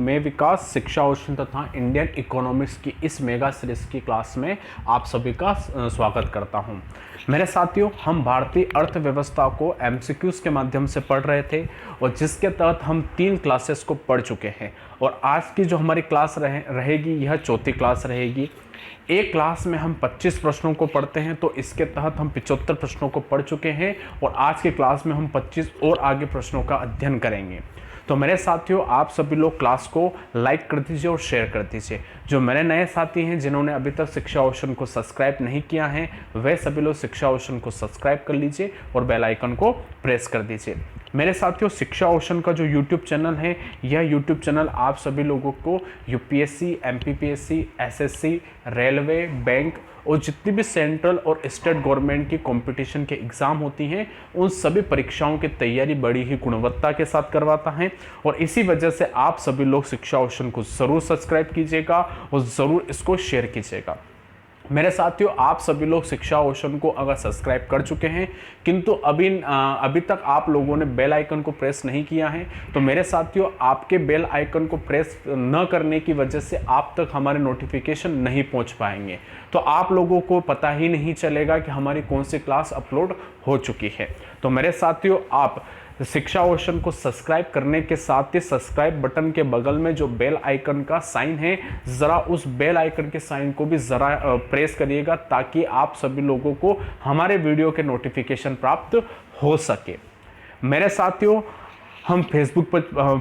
में विकास, शिक्षा ओशन तथा इंडियन इकोनॉमिक्स की इस मेगा सीरीज की क्लास में आप सभी का स्वागत करता हूं। मेरे साथियों, हम भारतीय अर्थव्यवस्था को एमसीक्यूज के माध्यम से पढ़ रहे थे और जिसके तहत हम 3 क्लासेस को पढ़ चुके हैं और आज की जो हमारी क्लास रहेगी यह चौथी क्लास रहेगी। एक क्लास में हम 25 प्रश्नों को पढ़ते हैं, तो इसके तहत हम 75 प्रश्नों को पढ़ चुके हैं और आज की क्लास में हम 25 और आगे प्रश्नों का अध्ययन करेंगे। तो मेरे साथियों, आप सभी लोग क्लास को लाइक कर दीजिए और शेयर कर दीजिए। जो मेरे नए साथी हैं जिन्होंने अभी तक शिक्षा ओशन को सब्सक्राइब नहीं किया है, वह सभी लोग शिक्षा ओशन को सब्सक्राइब कर लीजिए और बेल आइकन को प्रेस कर दीजिए। मेरे साथियों, शिक्षा ओशन का जो यूट्यूब चैनल है, यह यूट्यूब चैनल आप सभी लोगों को UPSC, MPPSC, SSC, railway, bank और जितनी भी सेंट्रल और स्टेट गवर्नमेंट की कंपटीशन के एग्ज़ाम होती हैं, उन सभी परीक्षाओं की तैयारी बड़ी ही गुणवत्ता के साथ करवाता है। और इसी वजह से आप सभी लोग शिक्षा ओशन को ज़रूर सब्सक्राइब कीजिएगा और ज़रूर इसको शेयर कीजिएगा। मेरे साथियों, आप सभी लोग शिक्षा ओशन को अगर सब्सक्राइब कर चुके हैं किंतु अभी तक आप लोगों ने बेल आइकन को प्रेस नहीं किया है, तो मेरे साथियों, आपके बेल आइकन को प्रेस न करने की वजह से आप तक हमारे नोटिफिकेशन नहीं पहुंच पाएंगे, तो आप लोगों को पता ही नहीं चलेगा कि हमारी कौन सी क्लास अपलोड हो चुकी है। तो मेरे साथियों, आप शिक्षा ओशन को सब्सक्राइब करने के साथ ही सब्सक्राइब बटन के बगल में जो बेल आइकन का साइन है, ज़रा उस बेल आइकन के साइन को भी ज़रा प्रेस करिएगा ताकि आप सभी लोगों को हमारे वीडियो के नोटिफिकेशन प्राप्त हो सके। मेरे साथियों, हम फेसबुक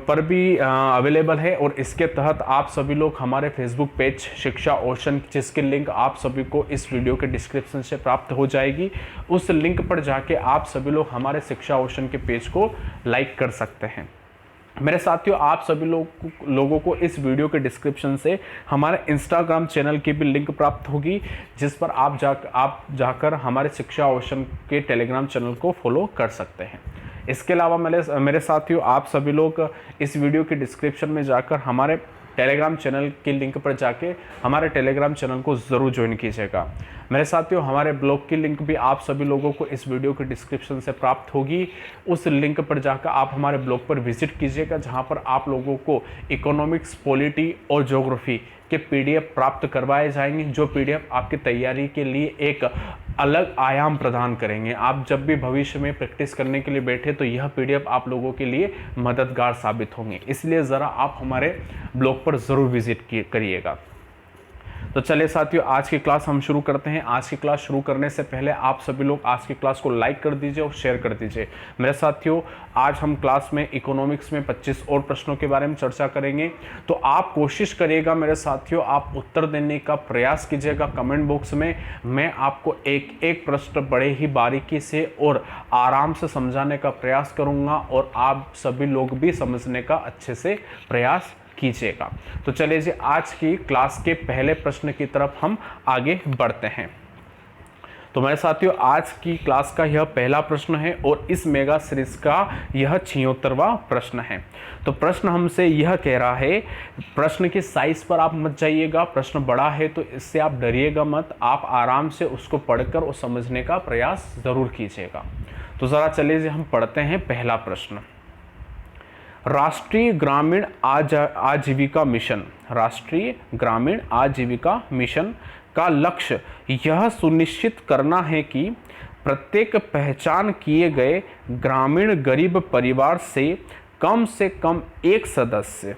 पर भी अवेलेबल है और इसके तहत आप सभी लोग हमारे फेसबुक पेज शिक्षा ओशन, जिसकी लिंक आप सभी को इस वीडियो के डिस्क्रिप्शन से प्राप्त हो जाएगी, उस लिंक पर जाके आप सभी लोग हमारे शिक्षा ओशन के पेज को लाइक कर सकते हैं। मेरे साथियों, आप सभी लोगों को इस वीडियो के डिस्क्रिप्शन से हमारे इंस्टाग्राम चैनल की भी लिंक प्राप्त होगी, जिस पर आप जाकर हमारे शिक्षा ओशन के टेलीग्राम चैनल को फॉलो कर सकते हैं। इसके अलावा मेरे साथियों, आप सभी लोग इस वीडियो के डिस्क्रिप्शन में जाकर हमारे टेलीग्राम चैनल की लिंक पर जाके हमारे टेलीग्राम चैनल को ज़रूर ज्वाइन कीजिएगा। मेरे साथियों, हमारे ब्लॉग की लिंक भी आप सभी लोगों को इस वीडियो के डिस्क्रिप्शन से प्राप्त होगी। उस लिंक पर जाकर आप हमारे ब्लॉग पर विजिट कीजिएगा, जहां पर आप लोगों को इकोनॉमिक्स, पॉलिटी और ज्योग्राफी के पीडीएफ प्राप्त करवाए जाएंगे, जो पीडीएफ आपकी तैयारी के लिए एक अलग आयाम प्रदान करेंगे। आप जब भी भविष्य में प्रैक्टिस करने के लिए बैठे तो यह पीडीएफ आप लोगों के लिए मददगार साबित होंगे, इसलिए ज़रा आप हमारे ब्लॉग पर ज़रूर विजिट करिएगा। तो चलिए साथियों, आज की क्लास हम शुरू करते हैं। आज की क्लास शुरू करने से पहले आप सभी लोग आज की क्लास को लाइक कर दीजिए और शेयर कर दीजिए। मेरे साथियों, आज हम क्लास में इकोनॉमिक्स में 25 और प्रश्नों के बारे में चर्चा करेंगे, तो आप कोशिश करिएगा मेरे साथियों, आप उत्तर देने का प्रयास कीजिएगा कमेंट बॉक्स में। मैं आपको एक एक प्रश्न बड़े ही बारीकी से और आराम से समझाने का प्रयास करूँगा और आप सभी लोग भी समझने का अच्छे से प्रयास कीजिएगा। तो चलिए जी, आज की क्लास के पहले प्रश्न की तरफ हम आगे बढ़ते हैं। तो मेरे साथियों, आज की क्लास का यह पहला प्रश्न है और इस मेगा सीरीज का यह 76वां प्रश्न है। तो प्रश्न हमसे यह कह रहा है, प्रश्न की साइज पर आप मत जाइएगा, प्रश्न बड़ा है तो इससे आप डरिएगा मत, आप आराम से उसको पढ़कर और समझने का प्रयास जरूर कीजिएगा। तो ज़रा चलिए जी, हम पढ़ते हैं पहला प्रश्न। राष्ट्रीय ग्रामीण आजीविका मिशन, राष्ट्रीय ग्रामीण आजीविका मिशन का लक्ष्य यह सुनिश्चित करना है कि प्रत्येक पहचान किए गए ग्रामीण गरीब परिवार से कम एक सदस्य,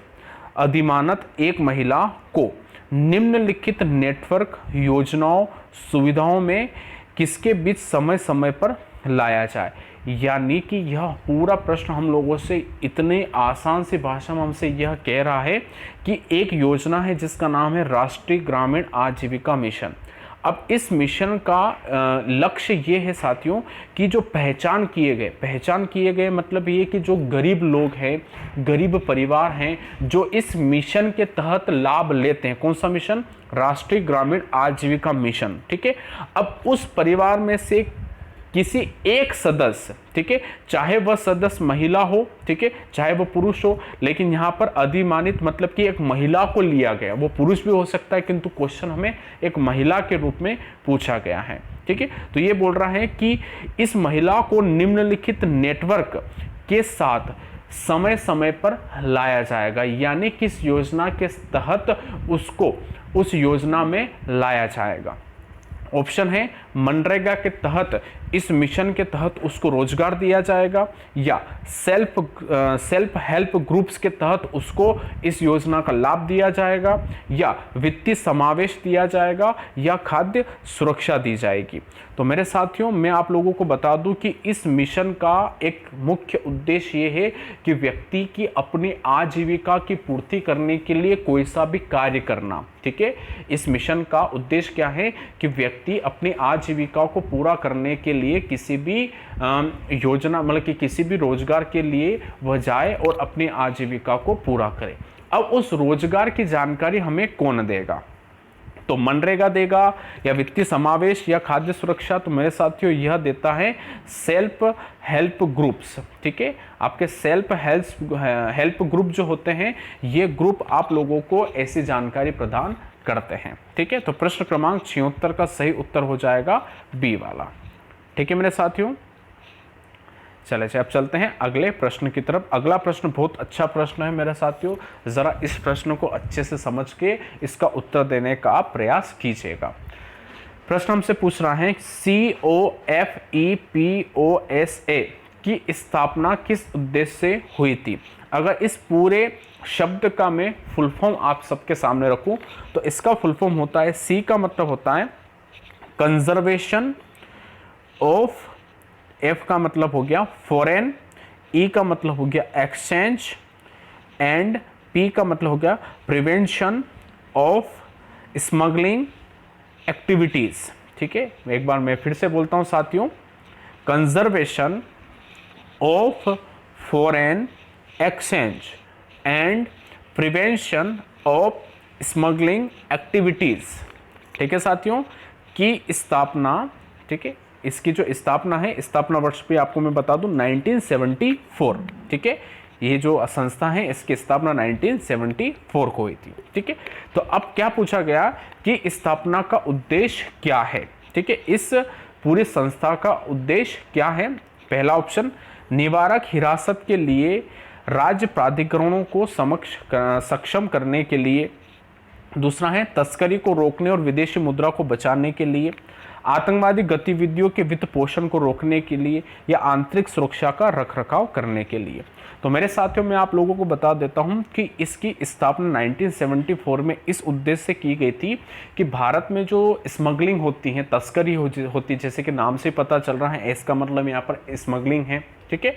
अधिमानत एक महिला को निम्नलिखित नेटवर्क योजनाओं सुविधाओं में किसके बीच समय समय पर लाया जाए। यानी कि यह पूरा प्रश्न हम लोगों से इतने आसान सी भाषा में हमसे यह कह रहा है कि एक योजना है जिसका नाम है राष्ट्रीय ग्रामीण आजीविका मिशन। अब इस मिशन का लक्ष्य ये है साथियों कि जो पहचान किए गए मतलब ये कि जो गरीब लोग हैं, गरीब परिवार हैं, जो इस मिशन के तहत लाभ लेते हैं। कौन सा मिशन? राष्ट्रीय ग्रामीण आजीविका मिशन। ठीक है, अब उस परिवार में से किसी एक सदस्य, ठीक है, चाहे वह सदस्य महिला हो, ठीक है, चाहे वह पुरुष हो, लेकिन यहाँ पर अधिमानित मतलब कि एक महिला को लिया गया, वो पुरुष भी हो सकता है किंतु क्वेश्चन हमें एक महिला के रूप में पूछा गया है। ठीक है, तो ये बोल रहा है कि इस महिला को निम्नलिखित नेटवर्क के साथ समय समय पर लाया जाएगा, यानी किस योजना के तहत उसको उस योजना में लाया जाएगा। ऑप्शन है मनरेगा के तहत, इस मिशन के तहत उसको रोजगार दिया जाएगा, या सेल्फ हेल्प ग्रुप्स के तहत उसको इस योजना का लाभ दिया जाएगा, या वित्तीय समावेश दिया जाएगा, या खाद्य सुरक्षा दी जाएगी। तो मेरे साथियों, मैं आप लोगों को बता दूं कि इस मिशन का एक मुख्य उद्देश्य ये है कि व्यक्ति की अपनी आजीविका की पूर्ति करने के लिए कोई सा भी कार्य करना। ठीक है, इस मिशन का उद्देश्य क्या है कि व्यक्ति अपनी आजीविका को पूरा करने के लिए किसी भी योजना, मतलब कि किसी भी रोजगार के लिए वह जाए और अपनी आजीविका को पूरा करे। अब उस रोजगार की जानकारी हमें कौन देगा? तो मनरेगा देगा, या वित्तीय समावेश, या खाद्य सुरक्षा? तो मेरे साथियों, यह देता है सेल्फ हेल्प ग्रुप्स। ठीक है, आपके सेल्फ हेल्प ग्रुप जो होते हैं, ये ग्रुप आप लोगों को ऐसी जानकारी प्रदान करते हैं। ठीक है, तो प्रश्न क्रमांक 76 का सही उत्तर हो जाएगा बी वाला। ठीक है मेरे साथियों, चले अब चलते हैं अगले प्रश्न की तरफ। अगला प्रश्न बहुत अच्छा प्रश्न है मेरे साथियों, जरा इस प्रश्न को अच्छे से समझ के इसका उत्तर देने का आप प्रयास कीजिएगा। प्रश्न हमसे पूछ रहा है COFEPOSA की स्थापना किस उद्देश्य से हुई थी? अगर इस पूरे शब्द का मैं फुल फॉर्म आप सबके सामने रखूं तो इसका फुल फॉर्म होता है, C का मतलब होता है कंजर्वेशन ऑफ, F का मतलब हो गया फॉरेन, E का मतलब हो गया एक्सचेंज, एंड P का मतलब हो गया प्रिवेंशन ऑफ स्मगलिंग एक्टिविटीज। ठीक है, एक बार मैं फिर से बोलता हूं साथियों, conservation of foreign exchange and prevention of smuggling activities. ठीक है साथियों, की स्थापना, ठीक है, इसकी जो स्थापना है, स्थापना वर्ष पे आपको मैं बता दूं 1974। ठीक है, ये जो संस्था है इसकी स्थापना 1974 को हुई थी। ठीक है, तो अब क्या पूछा गया कि स्थापना का उद्देश्य क्या है? ठीक है, इस पूरी संस्था का उद्देश्य क्या है? पहला ऑप्शन, निवारक हिरासत के लिए राज्य प्राधिकरणों को सक्षम करने के लिए। दूसरा है तस्करी को रोकने और विदेशी मुद्रा को बचाने के लिए, आतंकवादी गतिविधियों के वित्त पोषण को रोकने के लिए, या आंतरिक सुरक्षा का रखरखाव करने के लिए। तो मेरे साथियों, मैं आप लोगों को बता देता हूं कि इसकी स्थापना 1974 में इस उद्देश्य से की गई थी कि भारत में जो स्मगलिंग होती है, तस्करी होती है, जैसे कि नाम से पता चल रहा है, इसका मतलब यहाँ पर स्मगलिंग है। ठीक है,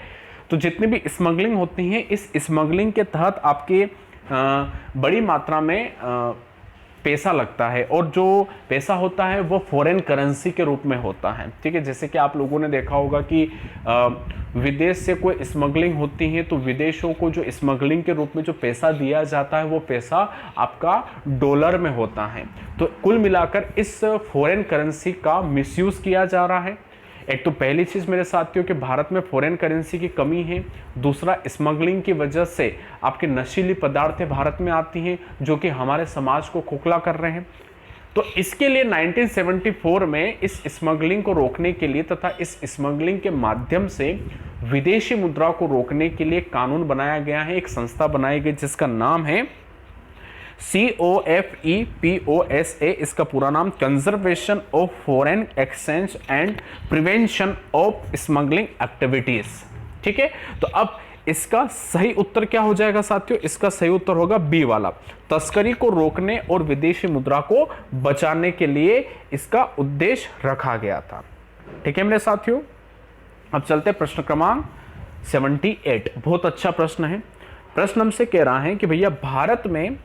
तो जितनी भी स्मगलिंग होती हैं, इस स्मगलिंग के तहत आपके बड़ी मात्रा में पैसा लगता है, और जो पैसा होता है वो फॉरेन करेंसी के रूप में होता है। ठीक है, जैसे कि आप लोगों ने देखा होगा कि विदेश से कोई स्मगलिंग होती है तो विदेशों को जो स्मगलिंग के रूप में जो पैसा दिया जाता है वो पैसा आपका डॉलर में होता है। तो कुल मिलाकर इस फॉरेन करेंसी का मिसयूज किया जा रहा है। एक तो पहली चीज़ मेरे साथियों कि भारत में फॉरेन करेंसी की कमी है। दूसरा, स्मगलिंग की वजह से आपके नशीली पदार्थें भारत में आती हैं जो कि हमारे समाज को खोखला कर रहे हैं। तो इसके लिए 1974 में इस स्मगलिंग को रोकने के लिए तथा इस स्मगलिंग के माध्यम से विदेशी मुद्रा को रोकने के लिए कानून बनाया गया है, एक संस्था बनाई गई जिसका नाम है COFEPOSA। इसका पूरा नाम conservation of foreign exchange and prevention of smuggling activities. ठीक है, तो अब इसका सही उत्तर क्या हो जाएगा साथियों? इसका सही उत्तर होगा बी वाला, तस्करी को रोकने और विदेशी मुद्रा को बचाने के लिए इसका उद्देश्य रखा गया था। ठीक है मेरे साथियों, अब चलते प्रश्न क्रमांक 78। बहुत अच्छा प्रश्न है। प्रश्न हमसे कह रहा है कि भैया भारत में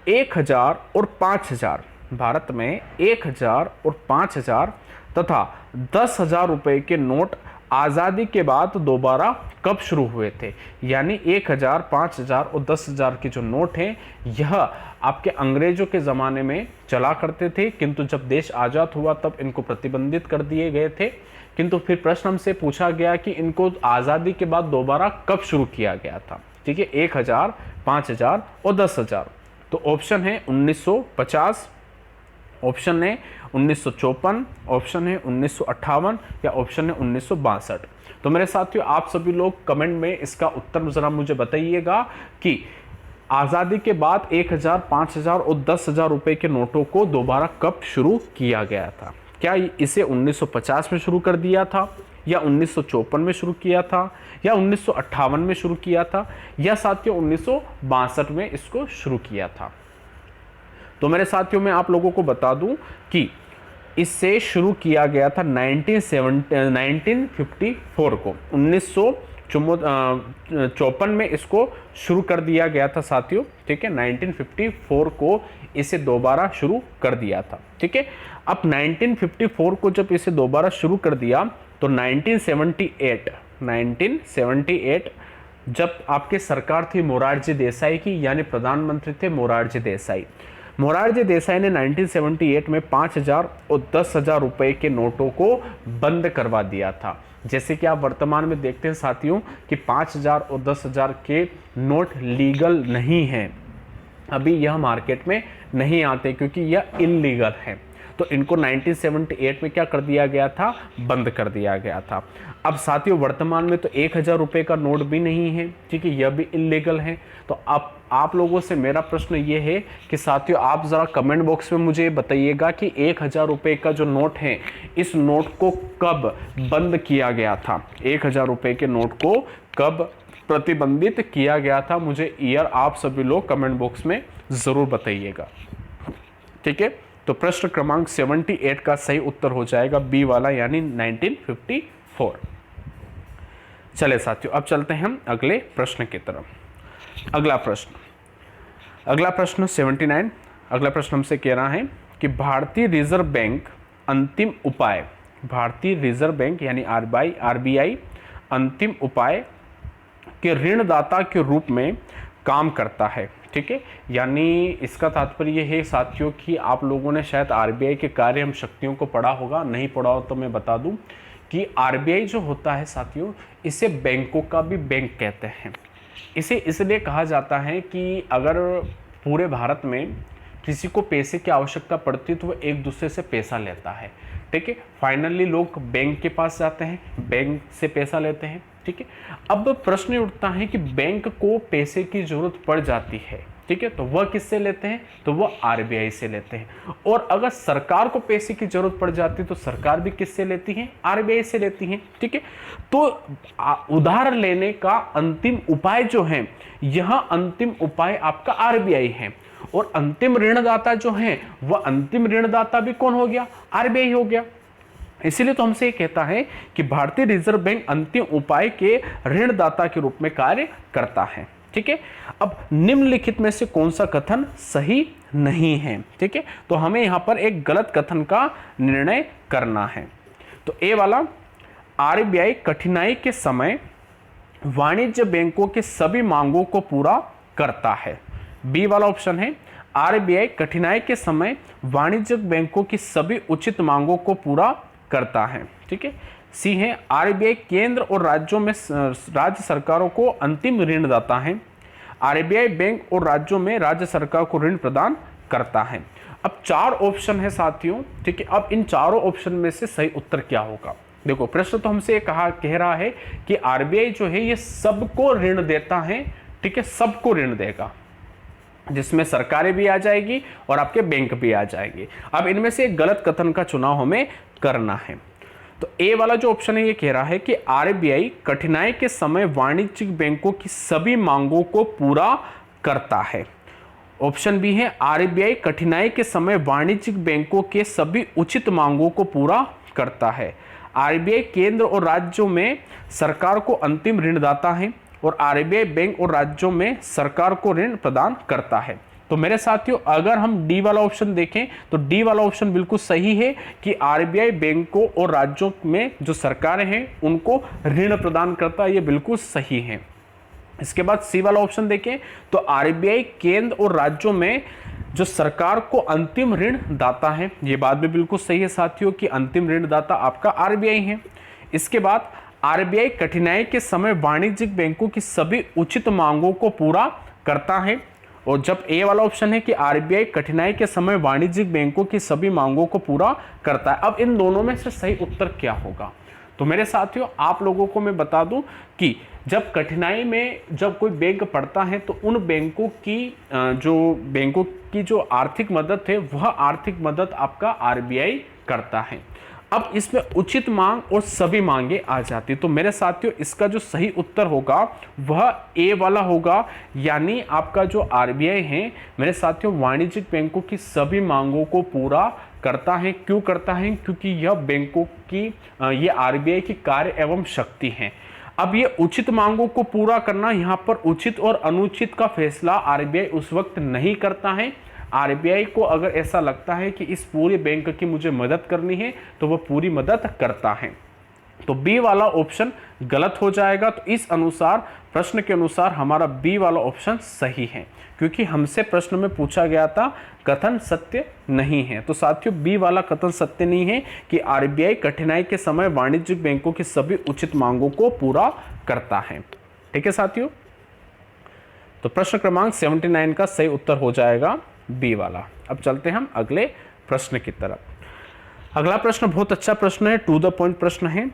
1000 और 5000, भारत में 1000 और 5000 तथा 10,000 रुपए के नोट आज़ादी के बाद दोबारा कब शुरू हुए थे? यानी 1000, 5000 और 10,000 के जो नोट हैं यह आपके अंग्रेजों के ज़माने में चला करते थे, किंतु जब देश आज़ाद हुआ तब इनको प्रतिबंधित कर दिए गए थे। किंतु फिर प्रश्न हमसे पूछा गया कि इनको आज़ादी के बाद दोबारा कब शुरू किया गया था? ठीक है, 1000, 5000 और 10,000। तो ऑप्शन है 1950, ऑप्शन है 1954, ऑप्शन है 1958 या ऑप्शन है 1962। तो मेरे साथियों आप सभी लोग कमेंट में इसका उत्तर जरा मुझे बताइएगा कि आज़ादी के बाद 1000, 5000 और 10,000 रुपए के नोटों को दोबारा कब शुरू किया गया था। क्या इसे 1950 में शुरू कर दिया था, या 1954 में शुरू किया था, या 1958 में शुरू किया था, या साथियों 1962 में इसको शुरू किया था। तो मेरे साथियों मैं आप लोगों को बता दूं कि इससे शुरू किया गया था 1954 को, 1954 में इसको शुरू कर दिया गया था साथियों, ठीक है। 1954 को इसे दोबारा शुरू कर दिया था, ठीक है। अब 1954 को जब इसे दोबारा शुरू कर दिया तो 1978 जब आपकी सरकार थी मोरारजी देसाई की, यानी प्रधानमंत्री थे मोरारजी देसाई ने 1978 में 5000 और 10,000 रुपए के नोटों को बंद करवा दिया था। जैसे कि आप वर्तमान में देखते हैं साथियों कि 5000 और 10,000 के नोट लीगल नहीं हैं, अभी यह मार्केट में नहीं आते क्योंकि यह इल्लीगल है। तो इनको 1978 में क्या कर दिया गया था, बंद कर दिया गया था। अब साथियों वर्तमान में तो 1000 रुपये का नोट भी नहीं है, ठीक है, यह भी इल्लीगल है। तो अब आप लोगों से मेरा प्रश्न ये है कि साथियों आप ज़रा कमेंट बॉक्स में मुझे बताइएगा कि 1000 रुपये का जो नोट है इस नोट को कब बंद किया गया था, 1000 रुपये के नोट को कब प्रतिबंधित किया गया था। मुझे ईयर आप सभी लोग कमेंट बॉक्स में ज़रूर बताइएगा, ठीक है। तो प्रश्न क्रमांक 78 का सही उत्तर हो जाएगा बी वाला, यानी 1954। चले साथियों अब चलते हैं हम अगले प्रश्न की तरफ। अगला प्रश्न 79। अगला प्रश्न हमसे कह रहा है कि भारतीय रिजर्व बैंक अंतिम उपाय, भारतीय रिजर्व बैंक यानी आरबीआई अंतिम उपाय के ऋणदाता के रूप में काम करता है, ठीक है। यानी इसका तात्पर्य यह है साथियों कि आप लोगों ने शायद आरबीआई के कार्य एवं शक्तियों को पढ़ा होगा, नहीं पढ़ा हो तो मैं बता दूं कि आरबीआई जो होता है साथियों, इसे बैंकों का भी बैंक कहते हैं। इसे इसलिए कहा जाता है कि अगर पूरे भारत में किसी को पैसे की आवश्यकता पड़ती है तो वो एक दूसरे से पैसा लेता है, ठीक है। फाइनली लोग बैंक के पास जाते हैं, बैंक से पैसा लेते हैं, ठीक है। अब प्रश्न उठता है कि बैंक को पैसे की जरूरत पड़ जाती है, ठीक है, तो वह किससे लेते हैं, तो वह आरबीआई से लेते हैं। और अगर सरकार को पैसे की जरूरत पड़ जाती है तो सरकार भी किससे लेती है, आरबीआई से लेती है, ठीक है। तो उधार लेने का अंतिम उपाय जो है, यह अंतिम उपाय आपका आरबीआई है। और अंतिम ऋणदाता जो है वह अंतिम ऋणदाता भी कौन हो गया, आरबीआई हो गया। इसीलिए तो हमसे ये कहता है कि भारतीय रिजर्व बैंक अंतिम उपाय के ऋणदाता के रूप में कार्य करता है, ठीक है। अब निम्नलिखित में से कौन सा कथन सही नहीं है, ठीक है। तो हमें यहां पर एक गलत कथन का निर्णय करना है। तो ए वाला, आरबीआई कठिनाई के समय वाणिज्य बैंकों के सभी मांगों को पूरा करता है। बी वाला ऑप्शन है, आरबीआई कठिनाई के समय वाणिज्यिक बैंकों की सभी उचित मांगों को पूरा करता है, ठीक है। सी है, आरबीआई केंद्र और राज्यों में राज्य सरकारों को अंतिम ऋणदाता है। आरबीआई बैंक और राज्यों में राज्य सरकार को ऋण प्रदान करता है। अब 4 ऑप्शन है साथियों, ठीक है। अब इन चारों ऑप्शन में से सही उत्तर क्या होगा। देखो प्रश्न तो हमसे कह रहा है कि आरबीआई जो है ये सबको ऋण देता है, ठीक है, सबको ऋण देगा, जिसमें सरकारें भी आ जाएगी और आपके बैंक भी आ जाएंगे। अब इनमें से एक गलत कथन का चुनाव हमें करना है। तो ए वाला जो ऑप्शन है ये कह रहा है कि आरबीआई कठिनाई के समय वाणिज्यिक बैंकों की सभी मांगों को पूरा करता है। ऑप्शन बी है, आरबीआई कठिनाई के समय वाणिज्यिक बैंकों के सभी उचित मांगों को पूरा करता है। आरबीआई केंद्र और राज्यों में सरकार को अंतिम ऋणदाता है और आरबीआई बैंक और राज्यों में सरकार को ऋण प्रदान करता है। तो मेरे साथियों अगर हम डी वाला ऑप्शन देखें तो डी वाला ऑप्शन बिल्कुल सही है कि आरबीआई बैंकों और राज्यों में जो सरकारें हैं उनको ऋण प्रदान करता है, ये बिल्कुल सही है। इसके बाद सी वाला ऑप्शन देखें तो आरबीआई केंद्र और राज्यों में जो सरकार को अंतिम ऋण दाता है, ये बात भी बिल्कुल सही है साथियों कि अंतिम ऋण दाता आपका आरबीआई है। इसके बाद आरबीआई कठिनाई के समय वाणिज्यिक बैंकों की सभी उचित मांगों को पूरा करता है। और जब ए वाला ऑप्शन है कि आरबीआई कठिनाई के समय वाणिज्यिक बैंकों की सभी मांगों को पूरा करता है। अब इन दोनों में से सही उत्तर क्या होगा, तो मेरे साथियों आप लोगों को मैं बता दूं कि जब कठिनाई में जब कोई बैंक पड़ता है तो उन बैंकों की जो आर्थिक मदद है वह आर्थिक मदद आपका आरबीआई करता है। अब इसमें उचित मांग और सभी मांगे आ जाती है। तो मेरे साथियों इसका जो सही उत्तर होगा वह ए वाला होगा, यानी आपका जो आरबीआई है मेरे साथियों वाणिज्यिक बैंकों की सभी मांगों को पूरा करता है। क्यों करता है? क्योंकि यह बैंकों की ये आरबीआई की कार्य एवं शक्ति है। अब ये उचित मांगों को पूरा करना, यहाँ पर उचित और अनुचित का फैसला आरबीआई उस वक्त नहीं करता है। आरबीआई को अगर ऐसा लगता है कि इस पूरे बैंक की मुझे मदद करनी है तो वह पूरी मदद करता है। तो बी वाला ऑप्शन गलत हो जाएगा। तो इस अनुसार प्रश्न के अनुसार हमारा बी वाला ऑप्शन सही है, क्योंकि हमसे प्रश्न में पूछा गया था कथन सत्य नहीं है। तो साथियों बी वाला कथन सत्य नहीं है कि आरबीआई कठिनाई के समय वाणिज्यिक बैंकों की सभी उचित मांगों को पूरा करता है। ठीक है साथियों, तो प्रश्न क्रमांक 79 का सही उत्तर हो जाएगा बी वाला। अब चलते हैं हम अगले प्रश्न की तरफ। अगला प्रश्न बहुत अच्छा प्रश्न है, टू द पॉइंट प्रश्न है।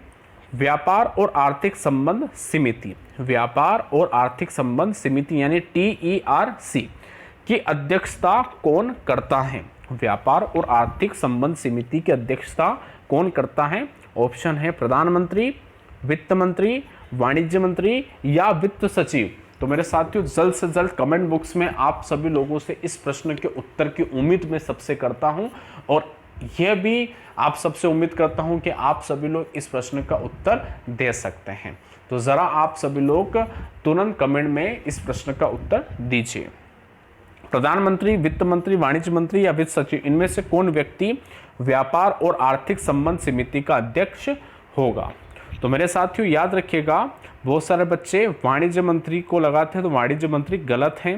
व्यापार और आर्थिक संबंध समिति, व्यापार और आर्थिक संबंध समिति यानी TERC की अध्यक्षता कौन करता है? व्यापार और आर्थिक संबंध समिति की अध्यक्षता कौन करता है? ऑप्शन है प्रधानमंत्री, वित्त मंत्री, वाणिज्य मंत्री या वित्त सचिव। तो मेरे साथियों जल्द से जल्द कमेंट बॉक्स में आप सभी लोगों से इस प्रश्न के उत्तर की उम्मीद मैं सबसे करता हूं, और यह भी आप सबसे उम्मीद करता हूं कि आप सभी लोग इस प्रश्न का उत्तर दे सकते हैं। तो जरा आप सभी लोग तुरंत कमेंट में इस प्रश्न का उत्तर दीजिए। प्रधानमंत्री, वित्त मंत्री, वाणिज्य मंत्री या वित्त सचिव, इनमें से कौन व्यक्ति व्यापार और आर्थिक संबंध समिति का अध्यक्ष होगा? तो मेरे साथियों याद रखिएगा, बहुत सारे बच्चे वाणिज्य मंत्री को लगाते हैं, तो वाणिज्य मंत्री गलत है,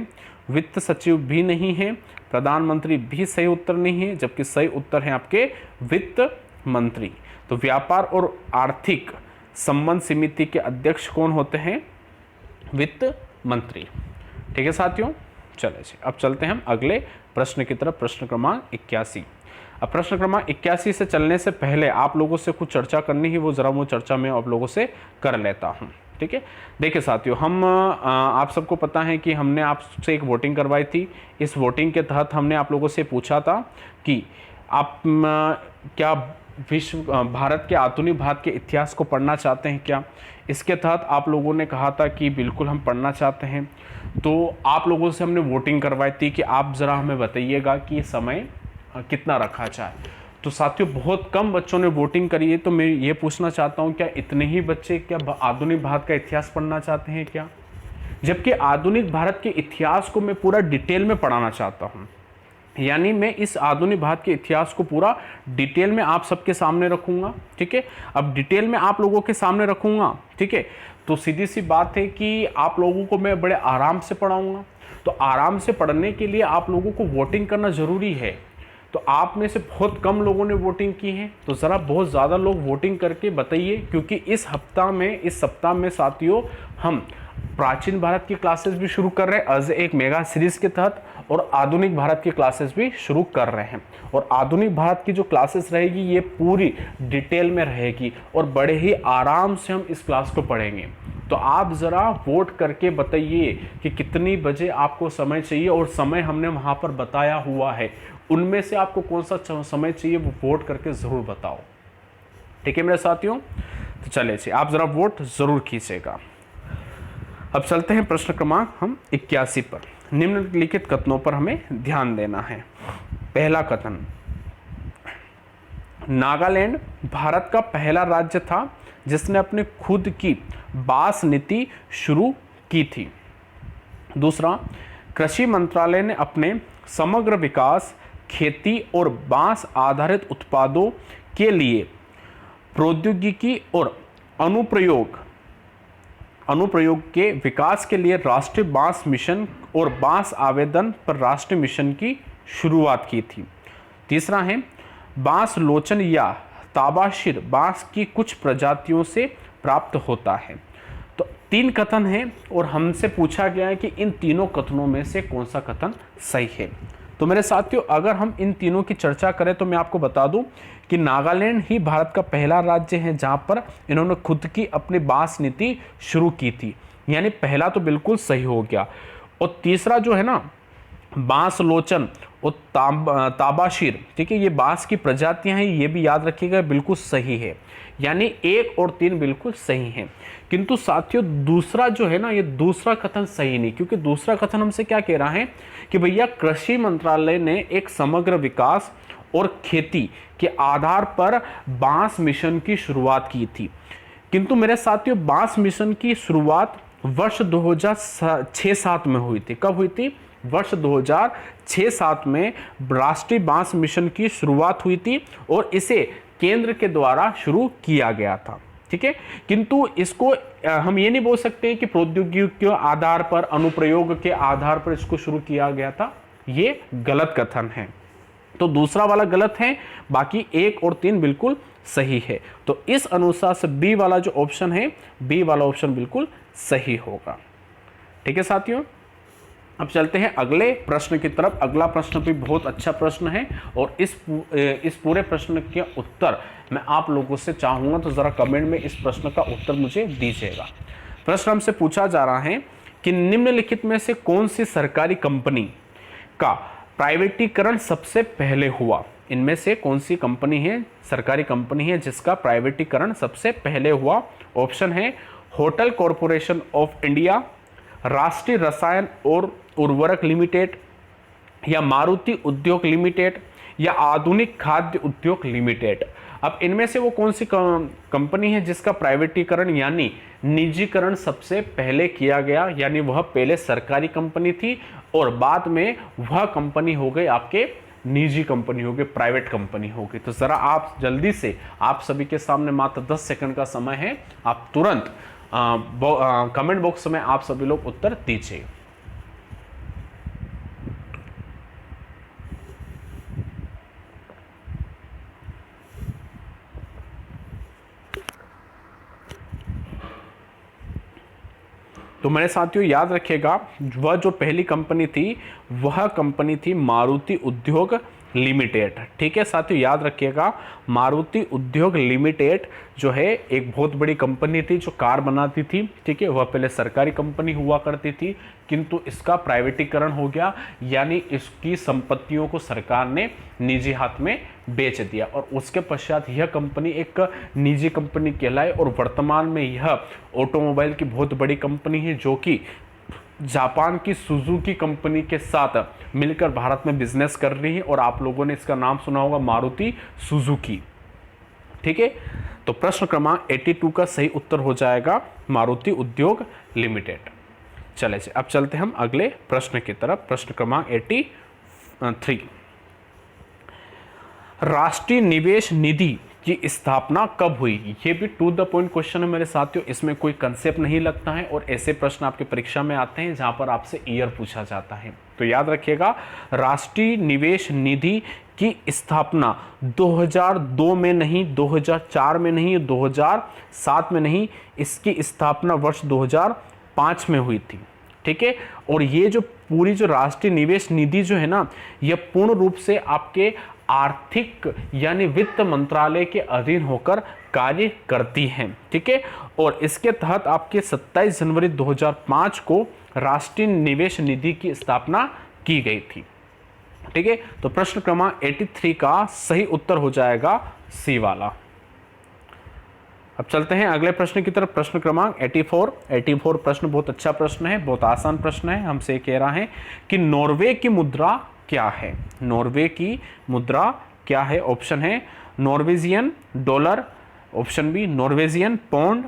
वित्त सचिव भी नहीं है, प्रधानमंत्री भी सही उत्तर नहीं है, जबकि सही उत्तर है आपके वित्त मंत्री। तो व्यापार और आर्थिक संबंध समिति के अध्यक्ष कौन होते हैं? वित्त मंत्री। ठीक है साथियों, चले जी अब चलते हैं हम अगले प्रश्न की तरफ, प्रश्न क्रमांक 81। अब प्रश्न क्रमांक 81 से चलने से पहले आप लोगों से कुछ चर्चा करनी है, वो जरा वो चर्चा मैं आप लोगों से कर लेता हूं। ठीक है, देखिए साथियों, हम आप सबको पता है कि हमने आपसे एक वोटिंग करवाई थी। इस वोटिंग के तहत हमने आप लोगों से पूछा था कि आप क्या भारत के आधुनिक भारत के इतिहास को पढ़ना चाहते हैं क्या? इसके तहत आप लोगों ने कहा था कि बिल्कुल हम पढ़ना चाहते हैं। तो आप लोगों से हमने वोटिंग करवाई थी कि आप ज़रा हमें बताइएगा कि समय कितना रखा जाए। तो साथियों बहुत कम बच्चों ने वोटिंग करी है, तो मैं ये पूछना चाहता हूँ क्या इतने ही बच्चे क्या आधुनिक भारत का इतिहास पढ़ना चाहते हैं क्या? जबकि आधुनिक भारत के इतिहास को मैं पूरा डिटेल में पढ़ाना चाहता हूँ, यानी मैं इस आधुनिक भारत के इतिहास को पूरा डिटेल में आप सबके सामने रखूंगा। ठीक है, अब डिटेल में आप लोगों के सामने रखूंगा। ठीक है, तो सीधी सी बात है कि आप लोगों को मैं बड़े आराम से पढ़ाऊंगा। तो आराम से पढ़ने के लिए आप लोगों को वोटिंग करना ज़रूरी है। तो आप में से बहुत कम लोगों ने वोटिंग की है, तो ज़रा बहुत ज़्यादा लोग वोटिंग करके बताइए, क्योंकि इस सप्ताह में साथियों हम प्राचीन भारत की क्लासेस भी शुरू कर रहे हैं एज एक मेगा सीरीज के तहत, और आधुनिक भारत की क्लासेस भी शुरू कर रहे हैं। और आधुनिक भारत की जो क्लासेस रहेगी ये पूरी डिटेल में रहेगी और बड़े ही आराम से हम इस क्लास को पढ़ेंगे। तो आप ज़रा वोट करके बताइए कि कितनी बजे आपको समय चाहिए, और समय हमने वहाँ पर बताया हुआ है, उनमें से आपको कौन सा समय चाहिए वो वोट करके ज़रूर बताओ। ठीक है मेरे साथियों, तो चलिए जी आप ज़रा वोट ज़रूर कीजिएगा। अब चलते हैं प्रश्न क्रमांक हम 81 पर। निम्नलिखित कथनों पर हमें ध्यान देना है। पहला कथन, नागालैंड भारत का पहला राज्य था जिसने अपने खुद की बांस नीति शुरू की थी। दूसरा, कृषि मंत्रालय ने अपने समग्र विकास, खेती और बांस आधारित उत्पादों के लिए प्रौद्योगिकी और अनुप्रयोग के विकास के लिए राष्ट्रीय बांस मिशन और बांस आवेदन पर राष्ट्रीय मिशन की शुरुआत की थी। तीसरा है, बांस लोचन या ताबाशिर बांस की कुछ प्रजातियों से प्राप्त होता है। तो 3 कथन हैं और हमसे पूछा गया है कि इन तीनों कथनों में से कौन सा कथन सही है। तो मेरे साथियों अगर हम इन तीनों की चर्चा करें तो मैं आपको बता दूं कि नागालैंड ही भारत का पहला राज्य है जहां पर इन्होंने खुद की अपनी बांस नीति शुरू की थी, यानी पहला तो बिल्कुल सही हो गया। और तीसरा जो है ना, बांस लोचन और ताबाशीर, ठीक है, ये बांस की प्रजातियां हैं, ये भी याद रखिएगा, बिल्कुल सही है, यानी 1 और 3 बिल्कुल सही हैं। किंतु साथियों दूसरा जो है ना, ये दूसरा कथन सही नहीं, क्योंकि दूसरा कथन हमसे क्या कह रहा है कि भैया कृषि मंत्रालय ने एक समग्र विकास और खेती के आधार पर बांस मिशन की शुरुआत की थी। किंतु मेरे साथियों बांस मिशन की शुरुआत वर्ष 2006-7 में हुई थी। कब हुई थी? वर्ष 2006-7 में राष्ट्रीय बांस मिशन की शुरुआत हुई थी और इसे केंद्र के द्वारा शुरू किया गया था, ठीक है। किंतु इसको हम ये नहीं बोल सकते कि प्रौद्योगिकी के आधार पर, अनुप्रयोग के आधार पर इसको शुरू किया गया था, ये गलत कथन है। तो दूसरा वाला गलत है, बाकी 1 और 3 बिल्कुल सही है। तो इस अनुसार से बी वाला जो ऑप्शन है, बी वाला ऑप्शन बिल्कुल सही होगा, ठीक है साथियों। अब चलते हैं अगले प्रश्न की तरफ। अगला प्रश्न भी बहुत अच्छा प्रश्न है और इस पूरे प्रश्न के उत्तर मैं आप लोगों से चाहूँगा तो ज़रा कमेंट में इस प्रश्न का उत्तर मुझे दीजिएगा। प्रश्न हमसे पूछा जा रहा है कि निम्नलिखित में से कौन सी सरकारी कंपनी का प्राइवेटीकरण सबसे पहले हुआ? इनमें से कौन सी कंपनी है, सरकारी कंपनी है जिसका प्राइवेटीकरण सबसे पहले हुआ? ऑप्शन है होटल कॉरपोरेशन ऑफ इंडिया, राष्ट्रीय रसायन और उर्वरक लिमिटेड, या मारुति उद्योग लिमिटेड, या आधुनिक खाद्य उद्योग लिमिटेड। अब इनमें से वो कौन सी कंपनी है जिसका प्राइवेटीकरण यानी निजीकरण सबसे पहले किया गया, यानी वह पहले सरकारी कंपनी थी और बाद में वह कंपनी हो गई आपके निजी कंपनी हो गई, प्राइवेट कंपनी हो गई। तो ज़रा आप जल्दी से, आप सभी के सामने मात्र 10 सेकंड का समय है, आप तुरंत कमेंट बॉक्स में आप सभी लोग उत्तर दीजिए। तो मेरे साथियों याद रखिएगा, वह जो पहली कंपनी थी वह कंपनी थी मारुति उद्योग लिमिटेड, ठीक है साथियों, याद रखिएगा मारुति उद्योग लिमिटेड जो है एक बहुत बड़ी कंपनी थी जो कार बनाती थी, ठीक है। वह पहले सरकारी कंपनी हुआ करती थी किंतु इसका प्राइवेटीकरण हो गया, यानी इसकी संपत्तियों को सरकार ने निजी हाथ में बेच दिया और उसके पश्चात यह कंपनी एक निजी कंपनी कहलाई और वर्तमान में यह ऑटोमोबाइल की बहुत बड़ी कंपनी है जो कि जापान की सुजुकी कंपनी के साथ मिलकर भारत में बिजनेस कर रही है और आप लोगों ने इसका नाम सुना होगा मारुति सुजुकी, ठीक है। तो प्रश्न क्रमांक 82 का सही उत्तर हो जाएगा मारुति उद्योग लिमिटेड। चले अब चलते हम अगले प्रश्न की तरफ। प्रश्न क्रमांक 83, राष्ट्रीय निवेश निधि की स्थापना कब हुई? ये भी टू द पॉइंट क्वेश्चन है मेरे साथियों, इसमें कोई कंसेप्ट नहीं लगता है और ऐसे प्रश्न आपके परीक्षा में आते हैं जहां पर आपसे ईयर पूछा जाता है। तो याद रखिएगा, राष्ट्रीय निवेश निधि की स्थापना 2002 में नहीं, 2004 में नहीं, 2007 में नहीं, इसकी स्थापना वर्ष 2005 में हुई थी, ठीक है। और ये जो पूरी जो राष्ट्रीय निवेश निधि जो है ना, यह पूर्ण रूप से आपके आर्थिक यानी वित्त मंत्रालय के अधीन होकर कार्य करती हैं, ठीक है। और इसके तहत आपके 27 जनवरी 2005 को राष्ट्रीय निवेश निधि की स्थापना की गई थी, ठीक है। तो प्रश्न क्रमांक 83 का सही उत्तर हो जाएगा सी वाला। अब चलते हैं अगले प्रश्न की तरफ। प्रश्न क्रमांक 84 प्रश्न बहुत अच्छा प्रश्न है, बहुत आसान प्रश्न है। हमसे कह रहा है कि नॉर्वे की मुद्रा क्या है? नॉर्वे की मुद्रा क्या है? ऑप्शन है Norwegian dollar, option B Norwegian pound,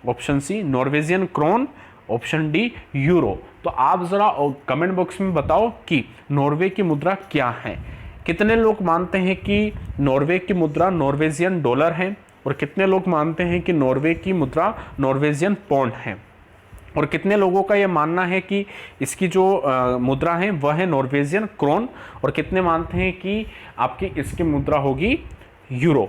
option C Norwegian krone, option D euro. तो आप जरा कमेंट बॉक्स में बताओ कि नॉर्वे की मुद्रा क्या है। कितने लोग मानते हैं कि नॉर्वे की मुद्रा नॉर्वेजियन डॉलर है और कितने लोग मानते हैं कि नॉर्वे की मुद्रा नॉर्वेजियन पौंड है, और कितने लोगों का यह मानना है कि इसकी जो मुद्रा है वह है नॉर्वेजियन क्रोन, और कितने मानते हैं कि आपकी इसकी मुद्रा होगी यूरो।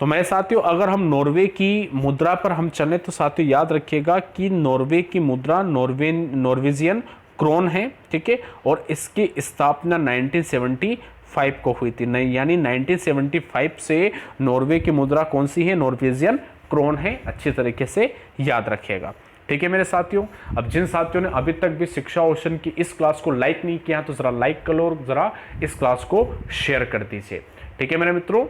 तो मेरे साथियों अगर हम नॉर्वे की मुद्रा पर हम चलें तो साथियों याद रखिएगा कि नॉर्वे की मुद्रा नॉर्वेजियन क्रोन है, ठीक है, और इसकी स्थापना 1975 को हुई थी। नहीं, यानी 1975 से नॉर्वे की मुद्रा कौन सी है? नॉर्वेजियन क्रोन है। अच्छी तरीके से याद रखिएगा, ठीक है मेरे साथियों। अब जिन साथियों ने अभी तक भी शिक्षा ओशन की इस क्लास को लाइक नहीं किया तो जरा लाइक कर लो और जरा इस क्लास को शेयर कर दीजिए, ठीक है मेरे मित्रों।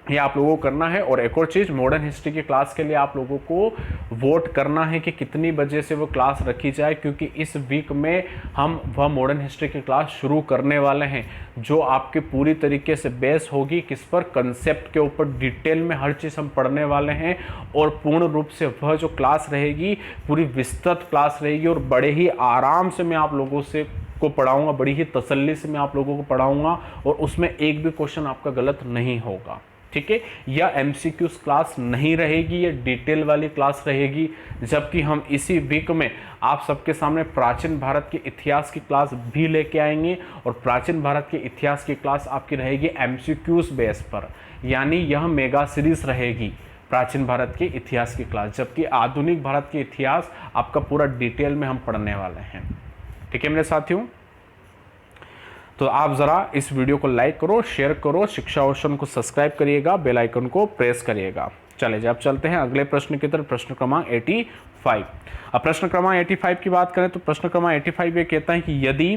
ये आप लोगों को करना है। और एक और चीज़, मॉडर्न हिस्ट्री की क्लास के लिए आप लोगों को वोट करना है कि कितनी बजे से वो क्लास रखी जाए, क्योंकि इस वीक में हम वह मॉडर्न हिस्ट्री की क्लास शुरू करने वाले हैं जो आपके पूरी तरीके से बेस होगी किस पर? कंसेप्ट के ऊपर डिटेल में हर चीज़ हम पढ़ने वाले हैं। और पूर्ण रूप से वह जो क्लास रहेगी पूरी विस्तृत क्लास रहेगी और बड़े ही आराम से मैं आप लोगों से को पढ़ाऊंगा, बड़ी ही तसल्ली से मैं आप लोगों को पढ़ाऊंगा और उसमें एक भी क्वेश्चन आपका गलत नहीं होगा, ठीक है। या एमसीक्यूज क्लास नहीं रहेगी, ये डिटेल वाली क्लास रहेगी। जबकि हम इसी वीक में आप सबके सामने प्राचीन भारत के इतिहास की क्लास भी लेके आएंगे और प्राचीन भारत के इतिहास की क्लास आपकी रहेगी एमसीक्यूज बेस पर, यानी यह मेगा सीरीज रहेगी प्राचीन भारत के इतिहास की क्लास। जबकि आधुनिक भारत के इतिहास आपका पूरा डिटेल में हम पढ़ने वाले हैं, ठीक है मेरे साथियों। तो आप ज़रा इस वीडियो को लाइक करो, शेयर करो, शिक्षा ओशन को सब्सक्राइब करिएगा, बेल आइकन को प्रेस करिएगा। चलिए अब चलते हैं अगले प्रश्न की तरफ, प्रश्न क्रमांक 85। अब प्रश्न क्रमांक 85 की बात करें तो प्रश्न क्रमांक 85 ये कहता है कि यदि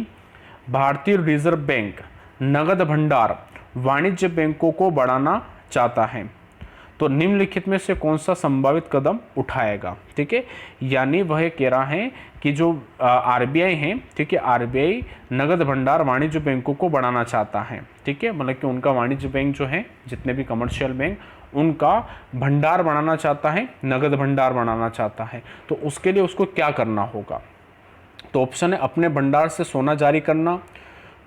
भारतीय रिजर्व बैंक नगद भंडार वाणिज्य बैंकों को बढ़ाना चाहता है तो निम्नलिखित में से कौन सा संभावित कदम उठाएगा, ठीक है। यानी वह कह रहा है कि जो आरबीआई है, ठीक है, आरबीआई नगद भंडार वाणिज्य बैंकों को बढ़ाना चाहता है, ठीक है, मतलब कि उनका वाणिज्य बैंक जो है, जितने भी कमर्शियल बैंक, उनका भंडार बढ़ाना चाहता है, नगद भंडार बढ़ाना चाहता है। तो उसके लिए उसको क्या करना होगा? तो ऑप्शन है अपने भंडार से सोना जारी करना,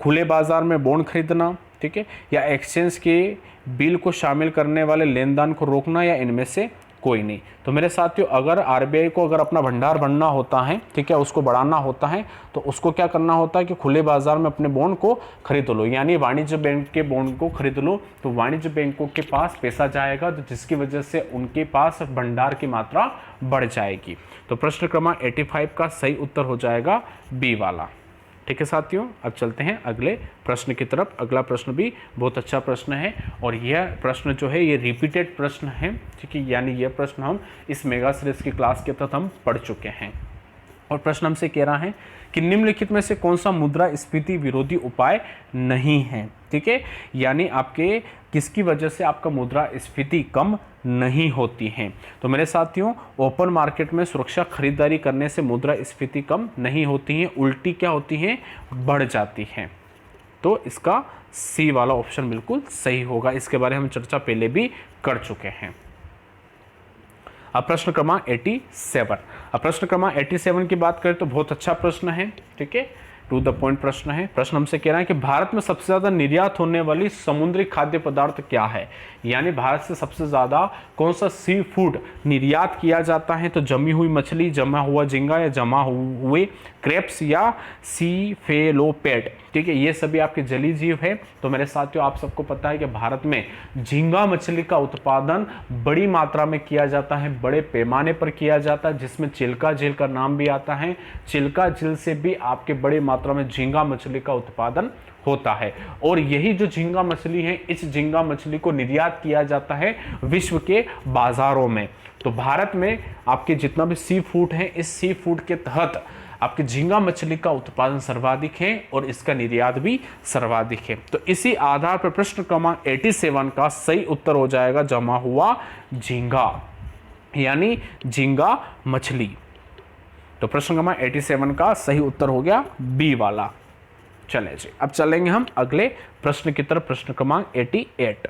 खुले बाजार में बॉन्ड खरीदना, ठीक है, या एक्सचेंज के बिल को शामिल करने वाले लेन देन को रोकना, या इनमें से कोई नहीं। तो मेरे साथियों, अगर आरबीआई को अगर अपना भंडार बढ़ना होता है, ठीक है, उसको बढ़ाना होता है, तो उसको क्या करना होता है कि खुले बाजार में अपने बॉन्ड को खरीद लो, यानी वाणिज्य बैंक के बॉन्ड को खरीद लो। तो वाणिज्य बैंकों के पास पैसा जाएगा, तो जिसकी वजह से उनके पास भंडार की मात्रा बढ़ जाएगी। तो प्रश्न क्रमांक 85 का सही उत्तर हो जाएगा बी वाला, ठीक है साथियों। अब चलते हैं अगले प्रश्न की तरफ। अगला प्रश्न भी बहुत अच्छा प्रश्न है और यह प्रश्न जो है ये रिपीटेड प्रश्न है, ठीक है, यानी यह प्रश्न हम इस मेगा सीरीज की क्लास के तहत हम पढ़ चुके हैं। और प्रश्न हमसे कह रहा है कि निम्नलिखित में से कौन सा मुद्रास्फीति विरोधी उपाय नहीं है, ठीक है, यानी आपके किसकी वजह से आपका मुद्रास्फीति कम नहीं होती है। तो मेरे साथियों, ओपन मार्केट में सुरक्षा खरीदारी करने से मुद्रास्फीति कम नहीं होती है, उल्टी क्या होती है? बढ़ जाती है। तो इसका सी वाला ऑप्शन बिल्कुल सही होगा। इसके बारे में हम चर्चा पहले भी कर चुके हैं। अब प्रश्न क्रमांक 87। अब प्रश्न क्रमांक 87 की बात करें तो बहुत अच्छा प्रश्न है, ठीक है, टू द पॉइंट प्रश्न है। प्रश्न हमसे कह रहा है कि भारत में सबसे ज्यादा निर्यात होने वाली समुद्री खाद्य पदार्थ क्या है, यानी भारत से सबसे ज्यादा कौन सा सी फूड निर्यात किया जाता है? तो जमी हुई मछली, जमा हुआ झींगा, या जमा हुए क्रेप्स, या सीफेलोपेड, ठीक है, ये सभी आपके जलीय जीव है। तो मेरे साथियों, आप सबको पता है कि भारत में झींगा मछली का उत्पादन बड़ी मात्रा में किया जाता है, बड़े पैमाने पर किया जाता है, जिसमें चिल्का झील का नाम भी आता है। चिल्का झील से भी आपके बड़ी मात्रा में झींगा मछली का उत्पादन होता है और यही जो झींगा मछली है, इस झींगा मछली को निर्यात किया जाता है विश्व के बाजारों में। तो भारत में आपके जितना भी सी फूड है, इस सी फूड के तहत आपके झींगा मछली का उत्पादन सर्वाधिक है और इसका निर्यात भी सर्वाधिक है। तो इसी आधार पर प्रश्न क्रमांक 87 का सही उत्तर हो जाएगा जमा हुआ झींगा, यानी झींगा मछली। तो प्रश्न क्रमांक 87 का सही उत्तर हो गया बी वाला। चले जी, अब चलेंगे हम अगले प्रश्न की तरफ, प्रश्न क्रमांक 88।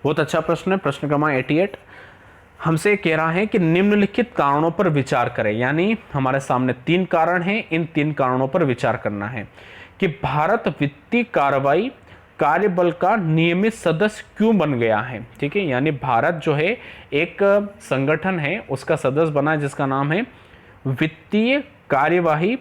बहुत अच्छा प्रश्न है। प्रश्न क्रमांक 88 हमसे कह रहा है कि निम्नलिखित कारणों पर विचार करें, यानी हमारे सामने 3 कारण हैं, इन 3 कारणों पर विचार करना है कि भारत वित्तीय कार्रवाई कार्यबल का नियमित सदस्य क्यों बन गया है, ठीक है, यानी भारत जो है एक संगठन है, उसका सदस्य बना है जिसका नाम है वित्तीय कार्यवाही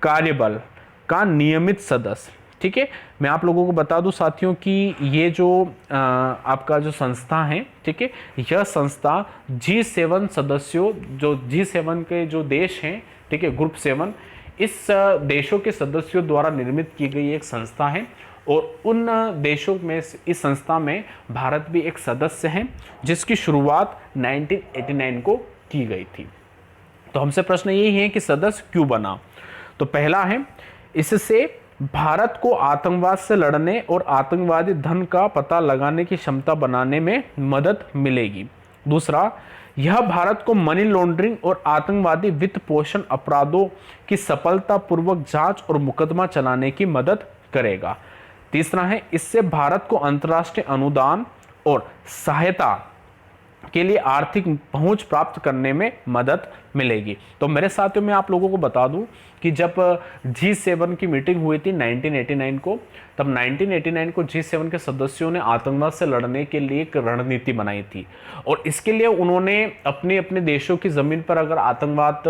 कार्यबल का नियमित सदस्य, ठीक है। मैं आप लोगों को बता दूं साथियों कि ये जो आपका जो संस्था है, ठीक है, यह संस्था G7 सदस्यों, जो G7 के जो देश हैं, ठीक है, ग्रुप 7, इस देशों के सदस्यों द्वारा निर्मित की गई एक संस्था है और उन देशों में इस संस्था में भारत भी एक सदस्य है, जिसकी शुरुआत 1989 को की गई थी। तो हमसे प्रश्न यही है कि सदस्य क्यों बना। तो पहला है, इससे भारत को आतंकवाद से लड़ने और आतंकवादी धन का पता लगाने की क्षमता बनाने में मदद मिलेगी। दूसरा, यह भारत को मनी लॉन्ड्रिंग और आतंकवादी वित्त पोषण अपराधों की सफलतापूर्वक जांच और मुकदमा चलाने की मदद करेगा। तीसरा है, इससे भारत को अंतर्राष्ट्रीय अनुदान और सहायता के लिए आर्थिक पहुंच प्राप्त करने में मदद मिलेगी। तो मेरे साथियों, मैं आप लोगों को बता दूं कि जब G7 की मीटिंग हुई थी 1989 को, तब 1989 को G7 के सदस्यों ने आतंकवाद से लड़ने के लिए एक रणनीति बनाई थी और इसके लिए उन्होंने अपने अपने देशों की ज़मीन पर अगर आतंकवाद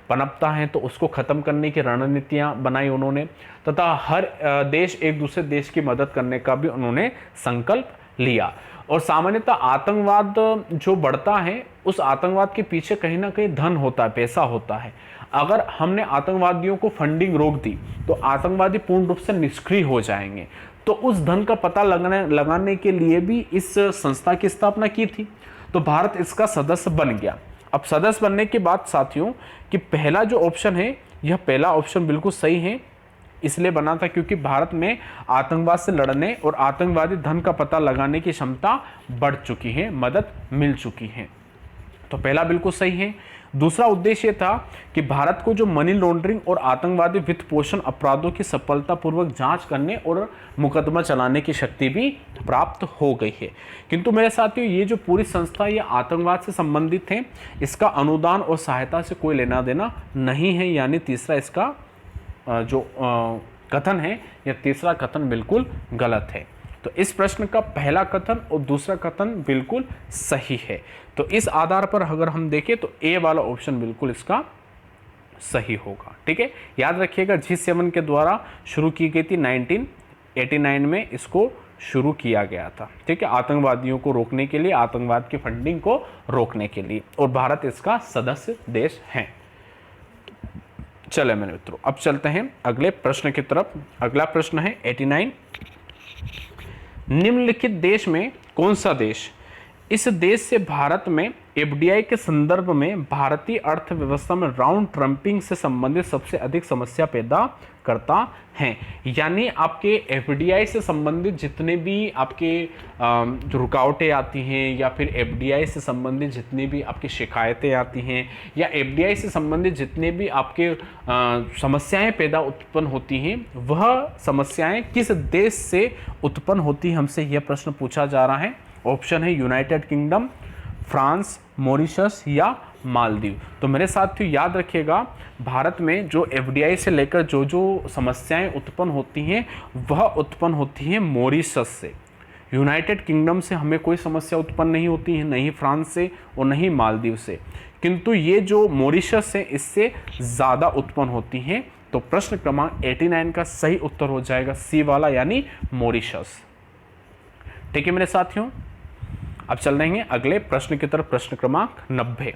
पनपता है तो उसको ख़त्म करने की रणनीतियाँ बनाई उन्होंने, तथा हर देश एक दूसरे देश की मदद करने का भी उन्होंने संकल्प लिया। और सामान्यतः आतंकवाद जो बढ़ता है, उस आतंकवाद के पीछे कहीं ना कहीं धन होता है, पैसा होता है। अगर हमने आतंकवादियों को फंडिंग रोक दी तो आतंकवादी पूर्ण रूप से निष्क्रिय हो जाएंगे। तो उस धन का पता लगाने के लिए भी इस संस्था की स्थापना की थी। तो भारत इसका सदस्य बन गया। अब सदस्य बनने के बाद साथियों, कि पहला जो ऑप्शन है, यह पहला ऑप्शन बिल्कुल सही है। इसलिए बना था क्योंकि भारत में आतंकवाद से लड़ने और आतंकवादी धन का पता लगाने की क्षमता बढ़ चुकी है, मदद मिल चुकी है। तो पहला बिल्कुल सही है। दूसरा उद्देश्य था कि भारत को जो मनी लॉन्ड्रिंग और आतंकवादी वित्त पोषण अपराधों की सफलतापूर्वक जांच करने और मुकदमा चलाने की शक्ति भी प्राप्त हो गई है। किंतु मेरे साथियों, ये जो पूरी संस्था ये आतंकवाद से संबंधित है, इसका अनुदान और सहायता से कोई लेना देना नहीं है। यानी तीसरा इसका जो कथन है, यह तीसरा कथन बिल्कुल गलत है। तो इस प्रश्न का पहला कथन और दूसरा कथन बिल्कुल सही है। तो इस आधार पर अगर हम देखें तो ए वाला ऑप्शन बिल्कुल इसका सही होगा। ठीक है, याद रखिएगा G7 के द्वारा शुरू की गई थी 1989 में, इसको शुरू किया गया था। ठीक है, आतंकवादियों को रोकने के लिए, आतंकवाद की फंडिंग को रोकने के लिए, और भारत इसका सदस्य देश है। चले मेरे मित्रों, अब चलते हैं अगले प्रश्न की तरफ। अगला प्रश्न है 89, निम्नलिखित देश में कौन सा देश इस देश से भारत में एफडीआई के संदर्भ में भारतीय अर्थव्यवस्था में राउंड ट्रम्पिंग से संबंधित सबसे अधिक समस्या पैदा करता है। यानी आपके एफडीआई से संबंधित जितने भी आपके जो रुकावटें आती हैं, या फिर एफडीआई से संबंधित जितनी भी आपकी शिकायतें आती हैं, या एफडीआई से संबंधित जितने भी आपके समस्याएं पैदा उत्पन्न होती हैं, वह समस्याएं किस देश से उत्पन्न होती हैं, हमसे यह प्रश्न पूछा जा रहा है। ऑप्शन है यूनाइटेड किंगडम, फ्रांस, मॉरिशस या मालदीव। तो मेरे साथियों याद रखिएगा, भारत में जो एफडीआई से लेकर जो जो समस्याएं उत्पन्न होती हैं, वह उत्पन्न होती हैं मॉरिशस से। यूनाइटेड किंगडम से हमें कोई समस्या उत्पन्न नहीं होती है, नहीं फ्रांस से और नहीं मालदीव से, किंतु ये जो मॉरिशस है इससे ज़्यादा उत्पन्न होती हैं। तो प्रश्न क्रमांक 89 का सही उत्तर हो जाएगा सी वाला, यानी मॉरिशस। ठीक है मेरे साथियों, अब चल रहे हैं अगले प्रश्न की तरफ। प्रश्न क्रमांक 90।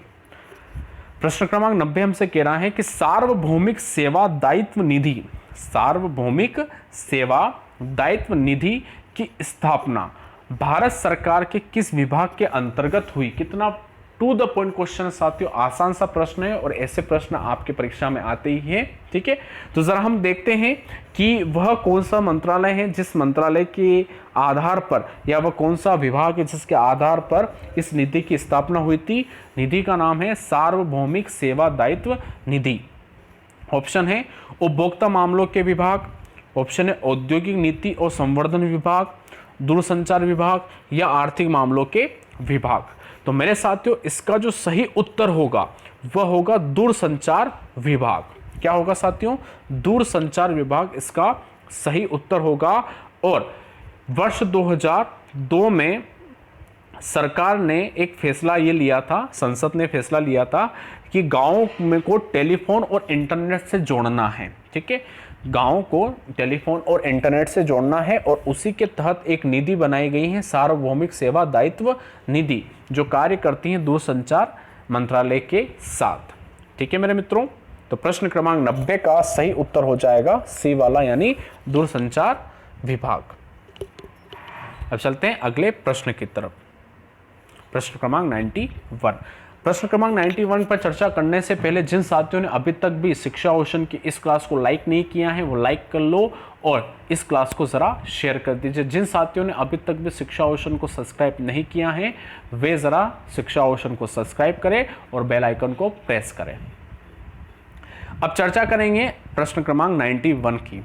प्रश्न क्रमांक 90 हमसे कह रहा है कि सार्वभौमिक सेवा दायित्व निधि, सार्वभौमिक सेवा दायित्व निधि की स्थापना भारत सरकार के किस विभाग के अंतर्गत हुई। कितना टू द पॉइंट क्वेश्चन साथियों, आसान सा प्रश्न है और ऐसे प्रश्न आपके परीक्षा में आते ही हैं। ठीक है, तो जरा हम देखते हैं कि वह कौन सा मंत्रालय है जिस मंत्रालय के आधार पर, या वह कौन सा विभाग है जिसके आधार पर इस निधि की स्थापना हुई थी। निधि का नाम है सार्वभौमिक सेवा दायित्व निधि। ऑप्शन है उपभोक्ता मामलों के विभाग, ऑप्शन है औद्योगिक नीति और संवर्धन विभाग, दूरसंचार विभाग या आर्थिक मामलों के विभाग। तो मेरे साथियों इसका जो सही उत्तर होगा वह होगा दूरसंचार विभाग। क्या होगा साथियों? दूरसंचार विभाग इसका सही उत्तर होगा। और वर्ष 2002 में सरकार ने एक फैसला ये लिया था, संसद ने फैसला लिया था कि गाँव में को टेलीफोन और इंटरनेट से जोड़ना है। ठीक है, गाँव को टेलीफोन और इंटरनेट से जोड़ना है और उसी के तहत एक निधि बनाई गई है सार्वभौमिक सेवा दायित्व निधि, जो कार्य करती है दूरसंचार मंत्रालय के साथ। ठीक है मेरे मित्रों, तो प्रश्न क्रमांक 90 का सही उत्तर हो जाएगा सी वाला, यानी दूरसंचार विभाग। अब चलते हैं अगले प्रश्न की तरफ। प्रश्न क्रमांक 91। प्रश्न क्रमांक 91 पर चर्चा करने से पहले जिन साथियों ने अभी तक भी शिक्षा ओशन की इस क्लास को लाइक नहीं किया है वो लाइक कर लो और इस क्लास को ज़रा शेयर कर दीजिए। जिन साथियों ने अभी तक भी शिक्षा ओशन को सब्सक्राइब नहीं किया है वे ज़रा शिक्षा ओशन को सब्सक्राइब करें और बेल आइकन को प्रेस करें। अब चर्चा करेंगे प्रश्न क्रमांक 91 की।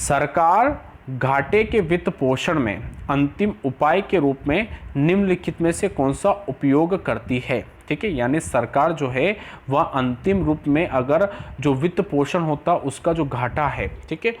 सरकार घाटे के वित्त पोषण में अंतिम उपाय के रूप में निम्नलिखित में से कौन सा उपयोग करती है। ठीक है, यानी सरकार जो है वह अंतिम रूप में अगर जो वित्त पोषण होता उसका जो घाटा है, ठीक है,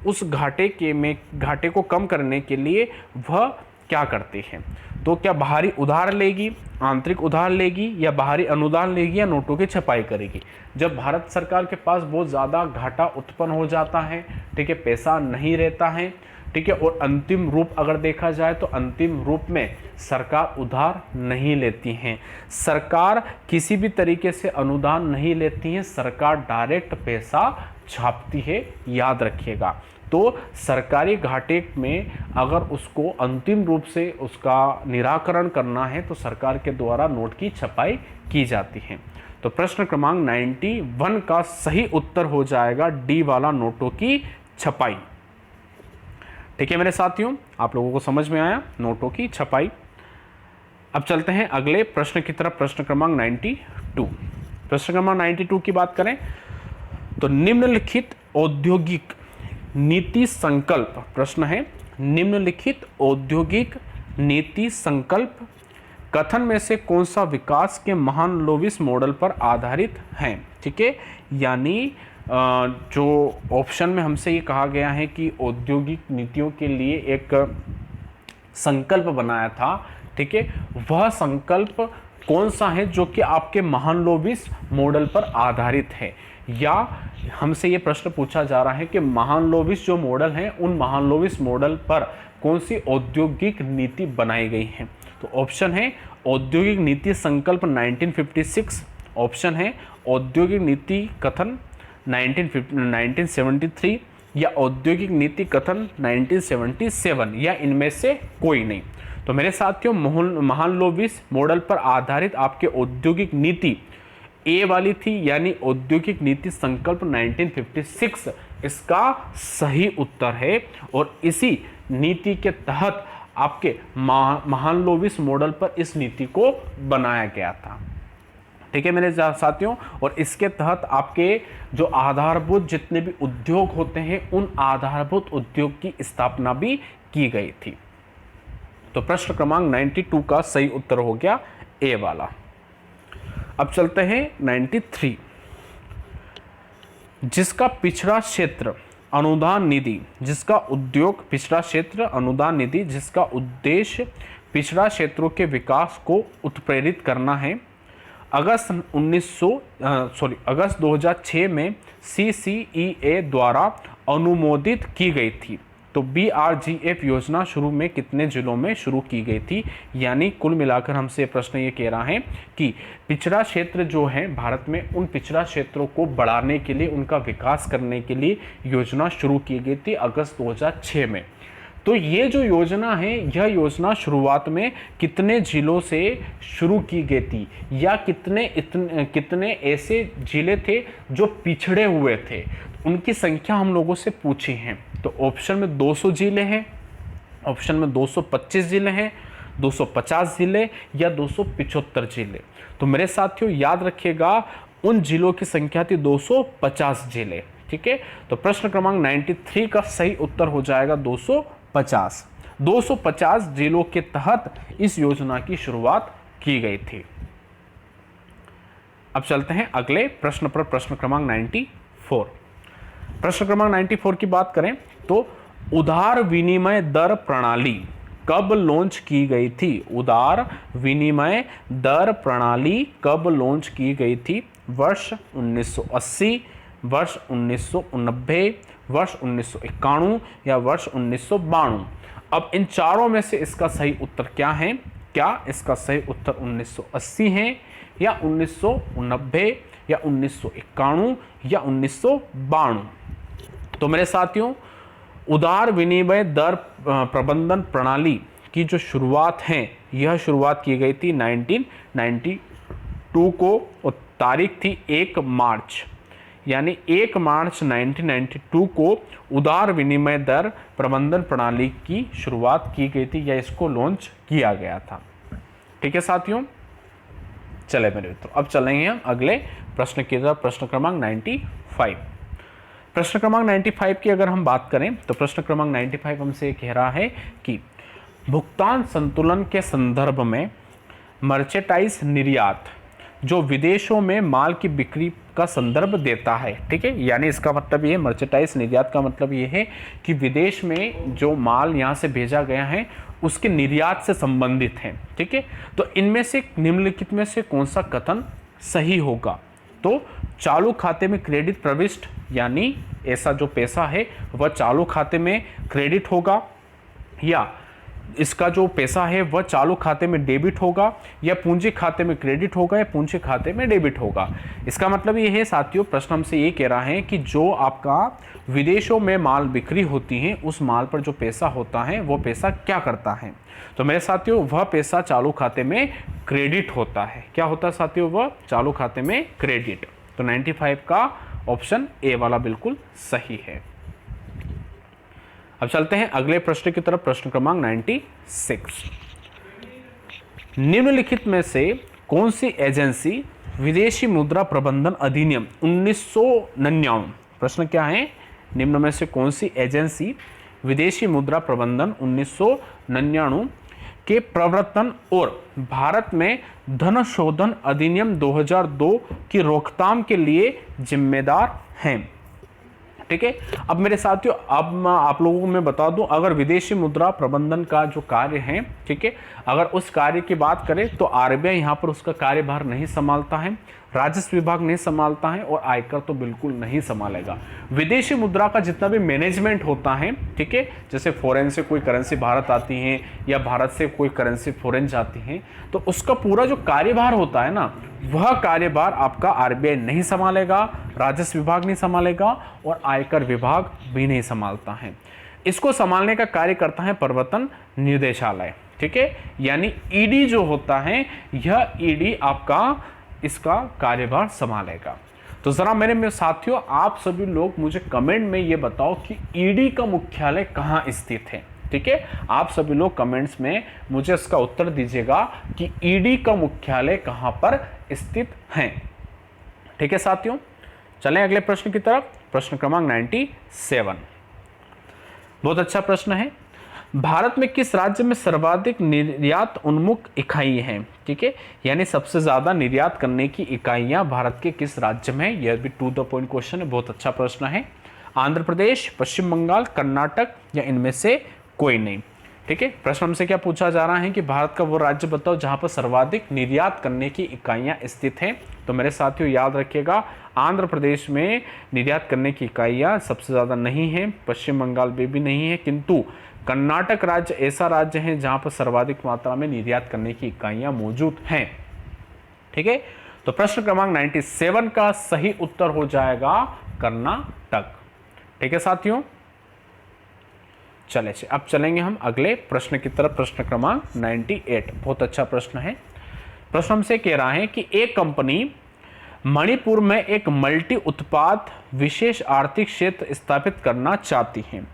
उस घाटे को कम करने के लिए वह क्या करती है। तो क्या बाहरी उधार लेगी, आंतरिक उधार लेगी, या बाहरी अनुदान लेगी, या नोटों की छपाई करेगी। जब भारत सरकार के पास बहुत ज़्यादा घाटा उत्पन्न हो जाता है, ठीक है, पैसा नहीं रहता है, ठीक है, और अंतिम रूप अगर देखा जाए तो अंतिम रूप में सरकार उधार नहीं लेती हैं, सरकार किसी भी तरीके से अनुदान नहीं लेती है, सरकार डायरेक्ट पैसा छापती है, याद रखिएगा। तो सरकारी घाटे में अगर उसको अंतिम रूप से उसका निराकरण करना है तो सरकार के द्वारा नोट की छपाई की जाती है। तो प्रश्न क्रमांक 91 का सही उत्तर हो जाएगा डी वाला, नोटों की छपाई। ठीक है मेरे साथियों, आप लोगों को समझ में आया नोटों की छपाई। अब चलते हैं अगले प्रश्न की तरफ, प्रश्न क्रमांक 92। प्रश्न क्रमांक 92 की बात करें तो निम्नलिखित औद्योगिक नीति संकल्प, प्रश्न है निम्नलिखित औद्योगिक नीति संकल्प कथन में से कौन सा विकास के महान लोविस मॉडल पर आधारित है। ठीक है, यानी जो ऑप्शन में हमसे ये कहा गया है कि औद्योगिक नीतियों के लिए एक संकल्प बनाया था, ठीक है, वह संकल्प कौन सा है जो कि आपके महानलोविस मॉडल पर आधारित है, या हमसे ये प्रश्न पूछा जा रहा है कि महानलोविस जो मॉडल है उन महानलोविस मॉडल पर कौन सी औद्योगिक नीति बनाई गई है। तो ऑप्शन है औद्योगिक नीति संकल्प 1956, ऑप्शन है औद्योगिक नीति कथन 1973, या औद्योगिक नीति कथन 1977, या इनमें से कोई नहीं। तो मेरे साथियों महानलोविस मॉडल पर आधारित आपके औद्योगिक नीति ए वाली थी, यानी औद्योगिक नीति संकल्प 1956 इसका सही उत्तर है, और इसी नीति के तहत आपके महानलोविस मॉडल पर इस नीति को बनाया गया था। ठीक है मेरे साथियों, और इसके तहत आपके जो आधारभूत जितने भी उद्योग होते हैं उन आधारभूत उद्योग की स्थापना भी की गई थी। तो प्रश्न क्रमांक 92 का सही उत्तर हो गया ए वाला। अब चलते हैं 93। जिसका पिछड़ा क्षेत्र अनुदान निधि, जिसका उद्योग पिछड़ा क्षेत्र अनुदान निधि जिसका उद्देश्य पिछड़ा क्षेत्रों के विकास को उत्प्रेरित करना है, अगस्त 2006 में CCEA द्वारा अनुमोदित की गई थी। तो BRGF योजना शुरू में कितने जिलों में शुरू की गई थी, यानी कुल मिलाकर हमसे प्रश्न ये कह रहा है कि पिछड़ा क्षेत्र जो है भारत में, उन पिछड़ा क्षेत्रों को बढ़ाने के लिए, उनका विकास करने के लिए योजना शुरू की गई थी अगस्त 2006 में। तो ये जो योजना है, यह योजना शुरुआत में कितने जिलों से शुरू की गई थी, या कितने ऐसे जिले थे जो पिछड़े हुए थे, उनकी संख्या हम लोगों से पूछी है। तो ऑप्शन में 200 जिले हैं, ऑप्शन में 225 जिले हैं, 250 जिले, या 275 जिले। तो मेरे साथियों याद रखिएगा उन जिलों की संख्या थी 250 जिले। ठीक है, तो प्रश्न क्रमांक 93 का सही उत्तर हो जाएगा 250। 250 जिलों के तहत इस योजना की शुरुआत की गई थी। अब चलते हैं अगले प्रश्न पर, प्रश्न क्रमांक 94। प्रश्न क्रमांक 94 की बात करें तो उदार विनिमय दर प्रणाली कब लॉन्च की गई थी। उदार विनिमय दर प्रणाली कब लॉन्च की गई थी। वर्ष 1980, वर्ष 1990, वर्ष 1991 या वर्ष 1992। अब इन चारों में से इसका सही उत्तर क्या है। क्या इसका सही उत्तर 1980 है, या 1990, या 1991 या 1992? तो मेरे साथियों, उदार विनिमय दर प्रबंधन प्रणाली की जो शुरुआत है, यह शुरुआत की गई थी 1992 को, और तारीख थी 1 मार्च, यानी 1 मार्च 1992 को उदार विनिमय दर प्रबंधन प्रणाली की शुरुआत की गई थी, या इसको लॉन्च किया गया था। ठीक है साथियों, चले मेरे मित्रों, अब चलेंगे हम अगले प्रश्न की तरफ, प्रश्न क्रमांक 95। प्रश्न क्रमांक 95 की अगर हम बात करें तो प्रश्न क्रमांक 95 हमसे कह रहा है कि भुगतान संतुलन के संदर्भ में मर्चेंडाइज निर्यात जो विदेशों में माल की बिक्री का संदर्भ देता है। ठीक है, यानी इसका मतलब ये, मर्चेंडाइज निर्यात का मतलब ये है कि विदेश में जो माल यहाँ से भेजा गया है उसके निर्यात से संबंधित है। ठीक है, तो इनमें से निम्नलिखित में से कौन सा कथन सही होगा? तो चालू खाते में क्रेडिट प्रविष्ट, यानी ऐसा जो पैसा है वह चालू खाते में क्रेडिट होगा, या इसका जो पैसा है वह चालू खाते में डेबिट होगा, या पूंजी खाते में क्रेडिट होगा, या पूंजी खाते में डेबिट होगा। इसका मतलब ये है साथियों, प्रश्न हमसे ये कह रहा है कि जो आपका विदेशों में माल बिक्री होती है उस माल पर जो पैसा होता है वो पैसा क्या करता है? तो मेरे साथियों, वह पैसा चालू खाते में क्रेडिट होता है। क्या होता है साथियों? वह चालू खाते में क्रेडिट। तो 95 का ऑप्शन ए वाला बिल्कुल सही है। अब चलते हैं अगले प्रश्न की तरफ, प्रश्न क्रमांक 96। निम्नलिखित में से कौन सी एजेंसी विदेशी मुद्रा प्रबंधन अधिनियम 1999, प्रश्न क्या है? निम्न में से कौन सी एजेंसी विदेशी मुद्रा प्रबंधन 1999 के प्रवर्तन और भारत में धन शोधन अधिनियम 2002 की रोकथाम के लिए जिम्मेदार हैं? ठीक है, अब मेरे साथियों, अब मैं आप लोगों को मैं बता दूं, अगर विदेशी मुद्रा प्रबंधन का जो कार्य है, ठीक है, अगर उस कार्य की बात करें तो आरबीआई यहाँ पर उसका कार्यभार नहीं संभालता है, राजस्व विभाग नहीं संभालता है, और आयकर तो बिल्कुल नहीं संभालेगा। विदेशी मुद्रा का जितना भी मैनेजमेंट होता है, ठीक है, जैसे फॉरेन से कोई करेंसी भारत आती है या भारत से कोई करेंसी फॉरेन जाती है, तो उसका पूरा जो कार्यभार होता है ना, वह कार्यभार आपका आरबीआई नहीं संभालेगा, राजस्व विभाग नहीं संभालेगा, और आयकर विभाग भी नहीं संभालता है। इसको संभालने का कार्य करता है प्रवर्तन निर्देशालय। ठीक है, यानी ईडी जो होता है, यह ईडी आपका इसका कार्यभार संभालेगा। तो जरा मेरे साथियों, आप सभी लोग मुझे कमेंट में ये बताओ कि ईडी का मुख्यालय कहाँ स्थित है। ठीक है, आप सभी लोग कमेंट्स में मुझे इसका उत्तर दीजिएगा कि ईडी का मुख्यालय कहाँ पर स्थित है। ठीक है साथियों, चलें अगले प्रश्न की तरफ, प्रश्न क्रमांक 97। बहुत अच्छा प्रश्न है। भारत में किस राज्य में सर्वाधिक निर्यात उन्मुख इकाई हैं? ठीक है, यानी सबसे ज्यादा निर्यात करने की इकाइयां भारत के किस राज्य में है? यह भी टू द पॉइंट क्वेश्चन है, बहुत अच्छा प्रश्न है। आंध्र प्रदेश, पश्चिम बंगाल, कर्नाटक, या इनमें से कोई नहीं। ठीक है, प्रश्न हमसे क्या पूछा जा रहा है कि भारत का वो राज्य बताओ जहां पर सर्वाधिक निर्यात करने की इकाइयां स्थित हैं। तो मेरे साथियों याद रखिएगा, आंध्र प्रदेश में निर्यात करने की इकाइयां सबसे ज्यादा नहीं है, पश्चिम बंगाल में भी नहीं है, किंतु कर्नाटक राज्य ऐसा राज्य है जहां पर सर्वाधिक मात्रा में निर्यात करने की इकाइयां मौजूद हैं। ठीक है, तो प्रश्न क्रमांक 97 का सही उत्तर हो जाएगा कर्नाटक। ठीक है साथियों, चले अब चलेंगे हम अगले प्रश्न की तरफ, प्रश्न क्रमांक 98। बहुत अच्छा प्रश्न है। प्रश्न हमसे कह रहा है कि एक कंपनी मणिपुर में एक मल्टी उत्पाद विशेष आर्थिक क्षेत्र स्थापित करना चाहती है।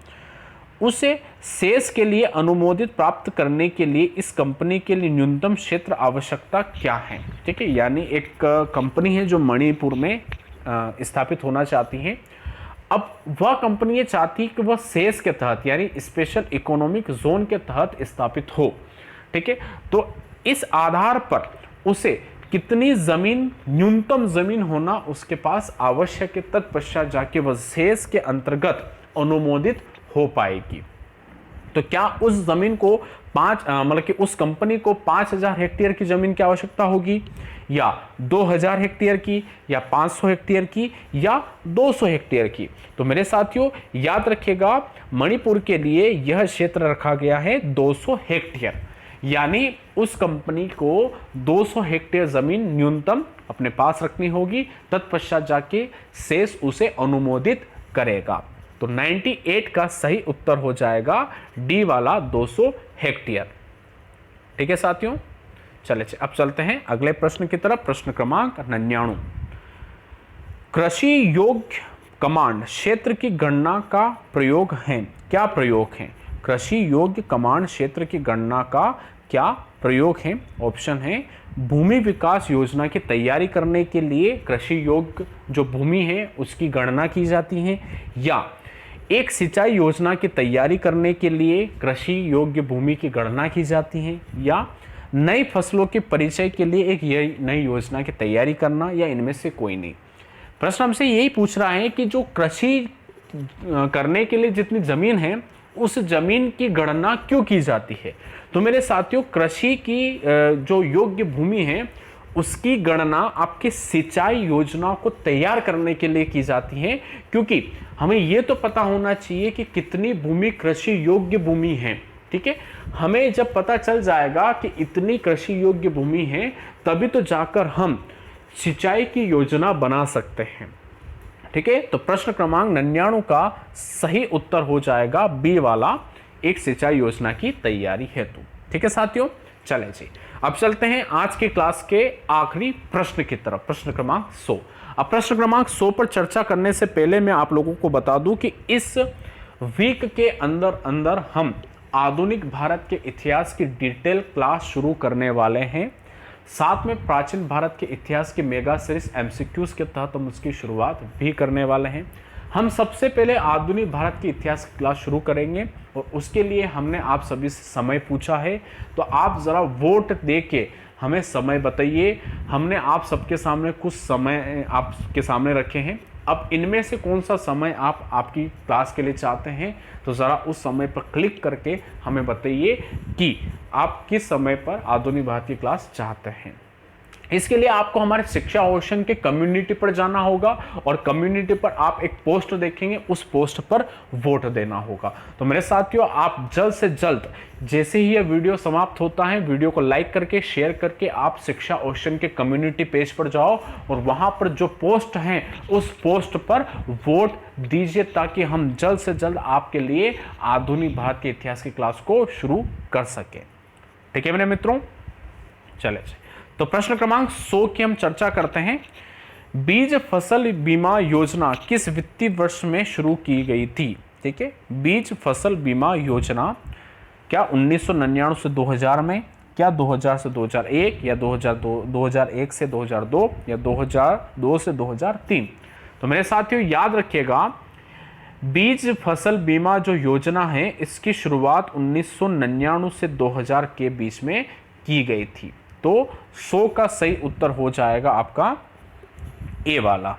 उसे शेष के लिए अनुमोदित प्राप्त करने के लिए इस कंपनी के लिए न्यूनतम क्षेत्र आवश्यकता क्या है? ठीक है, यानी एक कंपनी है जो मणिपुर में स्थापित होना चाहती है। अब वह कंपनी ये चाहती है कि वह शेष के तहत, यानी स्पेशल इकोनॉमिक जोन के तहत स्थापित हो। ठीक है, तो इस आधार पर उसे कितनी जमीन, न्यूनतम जमीन होना उसके पास आवश्यक है, तत्पश्चात जाके वह शेष के अंतर्गत अनुमोदित हो पाएगी। तो क्या उस जमीन को मतलब कि उस कंपनी को 5000 हेक्टेयर की जमीन की आवश्यकता होगी, या 2000 हेक्टेयर की, या 500 हेक्टेयर की, या 200 हेक्टेयर की? तो मेरे साथियों याद रखिएगा, मणिपुर के लिए यह क्षेत्र रखा गया है 200 हेक्टेयर, यानी उस कंपनी को 200 हेक्टेयर जमीन न्यूनतम अपने पास रखनी होगी, तत्पश्चात जाके शेष उसे अनुमोदित करेगा। तो 98 का सही उत्तर हो जाएगा डी वाला 200 हेक्टेयर। ठीक है साथियों, चले अब चलते हैं अगले प्रश्न की तरफ। प्रश्न क्रमांक 99, कृषि योग्य कमांड क्षेत्र की गणना का प्रयोग है। क्या प्रयोग है? कृषि योग्य कमांड क्षेत्र की गणना का क्या प्रयोग है? ऑप्शन है, भूमि विकास योजना की तैयारी करने के लिए कृषि योग्य जो भूमि है उसकी गणना की जाती है, या एक सिंचाई योजना की तैयारी करने के लिए कृषि योग्य भूमि की गणना की जाती है, या नई फसलों के परिचय के लिए एक नई योजना की तैयारी करना, या इनमें से कोई नहीं। प्रश्न हमसे यही पूछ रहा है कि जो कृषि करने के लिए जितनी जमीन है उस जमीन की गणना क्यों की जाती है। तो मेरे साथियों, कृषि की जो योग्य भूमि है उसकी गणना आपके सिंचाई योजना को तैयार करने के लिए की जाती है, क्योंकि हमें यह तो पता होना चाहिए कि कितनी भूमि कृषि योग्य भूमि है। ठीक है, हमें जब पता चल जाएगा कि इतनी कृषि योग्य भूमि है तभी तो जाकर हम सिंचाई की योजना बना सकते हैं। ठीक है, तो प्रश्न क्रमांक 99 का सही उत्तर हो जाएगा बी वाला, एक सिंचाई योजना की तैयारी हेतु। ठीक है साथियों, चले जी अब चलते हैं आज की क्लास के आखिरी प्रश्न की तरफ, प्रश्न क्रमांक 100। अब प्रश्न क्रमांक 100 पर चर्चा करने से पहले मैं आप लोगों को बता दूं कि इस वीक के अंदर अंदर हम आधुनिक भारत के इतिहास की डिटेल क्लास शुरू करने वाले हैं। साथ में प्राचीन भारत के इतिहास की मेगा सीरीज एमसीक्यूज के तहत हम उसकी शुरुआत भी करने वाले हैं। हम सबसे पहले आधुनिक भारत के इतिहास की क्लास शुरू करेंगे और उसके लिए हमने आप सभी से समय पूछा है, तो आप ज़रा वोट दे के हमें समय बताइए। हमने आप सबके सामने कुछ समय आपके सामने रखे हैं, अब इनमें से कौन सा समय आप आपकी क्लास के लिए चाहते हैं, तो ज़रा उस समय पर क्लिक करके हमें बताइए कि आप किस समय पर आधुनिक भारत की क्लास चाहते हैं। इसके लिए आपको हमारे शिक्षा ओशन के कम्युनिटी पर जाना होगा और कम्युनिटी पर आप एक पोस्ट देखेंगे, उस पोस्ट पर वोट देना होगा। तो मेरे साथियों, आप जल्द से जल्द जैसे ही यह वीडियो समाप्त होता है, वीडियो को लाइक करके शेयर करके आप शिक्षा ओशन के कम्युनिटी पेज पर जाओ और वहां पर जो पोस्ट हैं उस पोस्ट पर वोट दीजिए, ताकि हम जल्द से जल्द आपके लिए आधुनिक भारत के इतिहास की क्लास को शुरू कर सकें। ठीक है मेरे मित्रों, चले तो प्रश्न क्रमांक 100 की हम चर्चा करते हैं। बीज फसल बीमा योजना किस वित्तीय वर्ष में शुरू की गई थी? ठीक है, बीज फसल बीमा योजना क्या 1999 से 2000 में, क्या 2000 से 2001, या 2001 से 2002, या 2002 से 2003? तो मेरे साथियों याद रखिएगा, बीज फसल बीमा जो योजना है इसकी शुरुआत 1999 से 2000 के बीच में की गई थी। तो 100 का सही उत्तर हो जाएगा आपका ए वाला।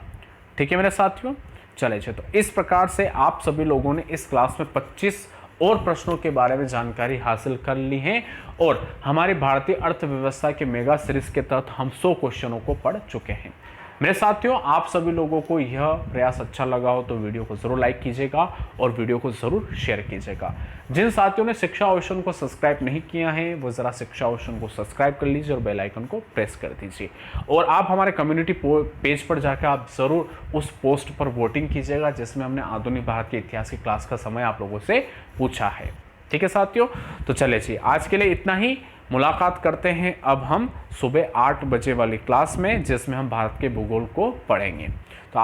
ठीक है मेरे साथियों, चले तो इस प्रकार से आप सभी लोगों ने इस क्लास में 25 और प्रश्नों के बारे में जानकारी हासिल कर ली है और हमारी भारतीय अर्थव्यवस्था के मेगा सीरीज के तहत हम 100 क्वेश्चनों को पढ़ चुके हैं। मेरे साथियों, आप सभी लोगों को यह प्रयास अच्छा लगा हो तो वीडियो को ज़रूर लाइक कीजिएगा और वीडियो को ज़रूर शेयर कीजिएगा। जिन साथियों ने शिक्षा ओशन को सब्सक्राइब नहीं किया है वो ज़रा शिक्षा ओशन को सब्सक्राइब कर लीजिए और बेल आइकन को प्रेस कर दीजिए। और आप हमारे कम्युनिटी पेज पर जाकर आप ज़रूर उस पोस्ट पर वोटिंग कीजिएगा जिसमें हमने आधुनिक भारत के इतिहास की क्लास का समय आप लोगों से पूछा है। ठीक है साथियों, तो चले जी आज के लिए इतना ही। मुलाकात करते हैं अब हम सुबह 8 बजे वाली क्लास में, जिसमें हम भारत के भूगोल को पढ़ेंगे। तो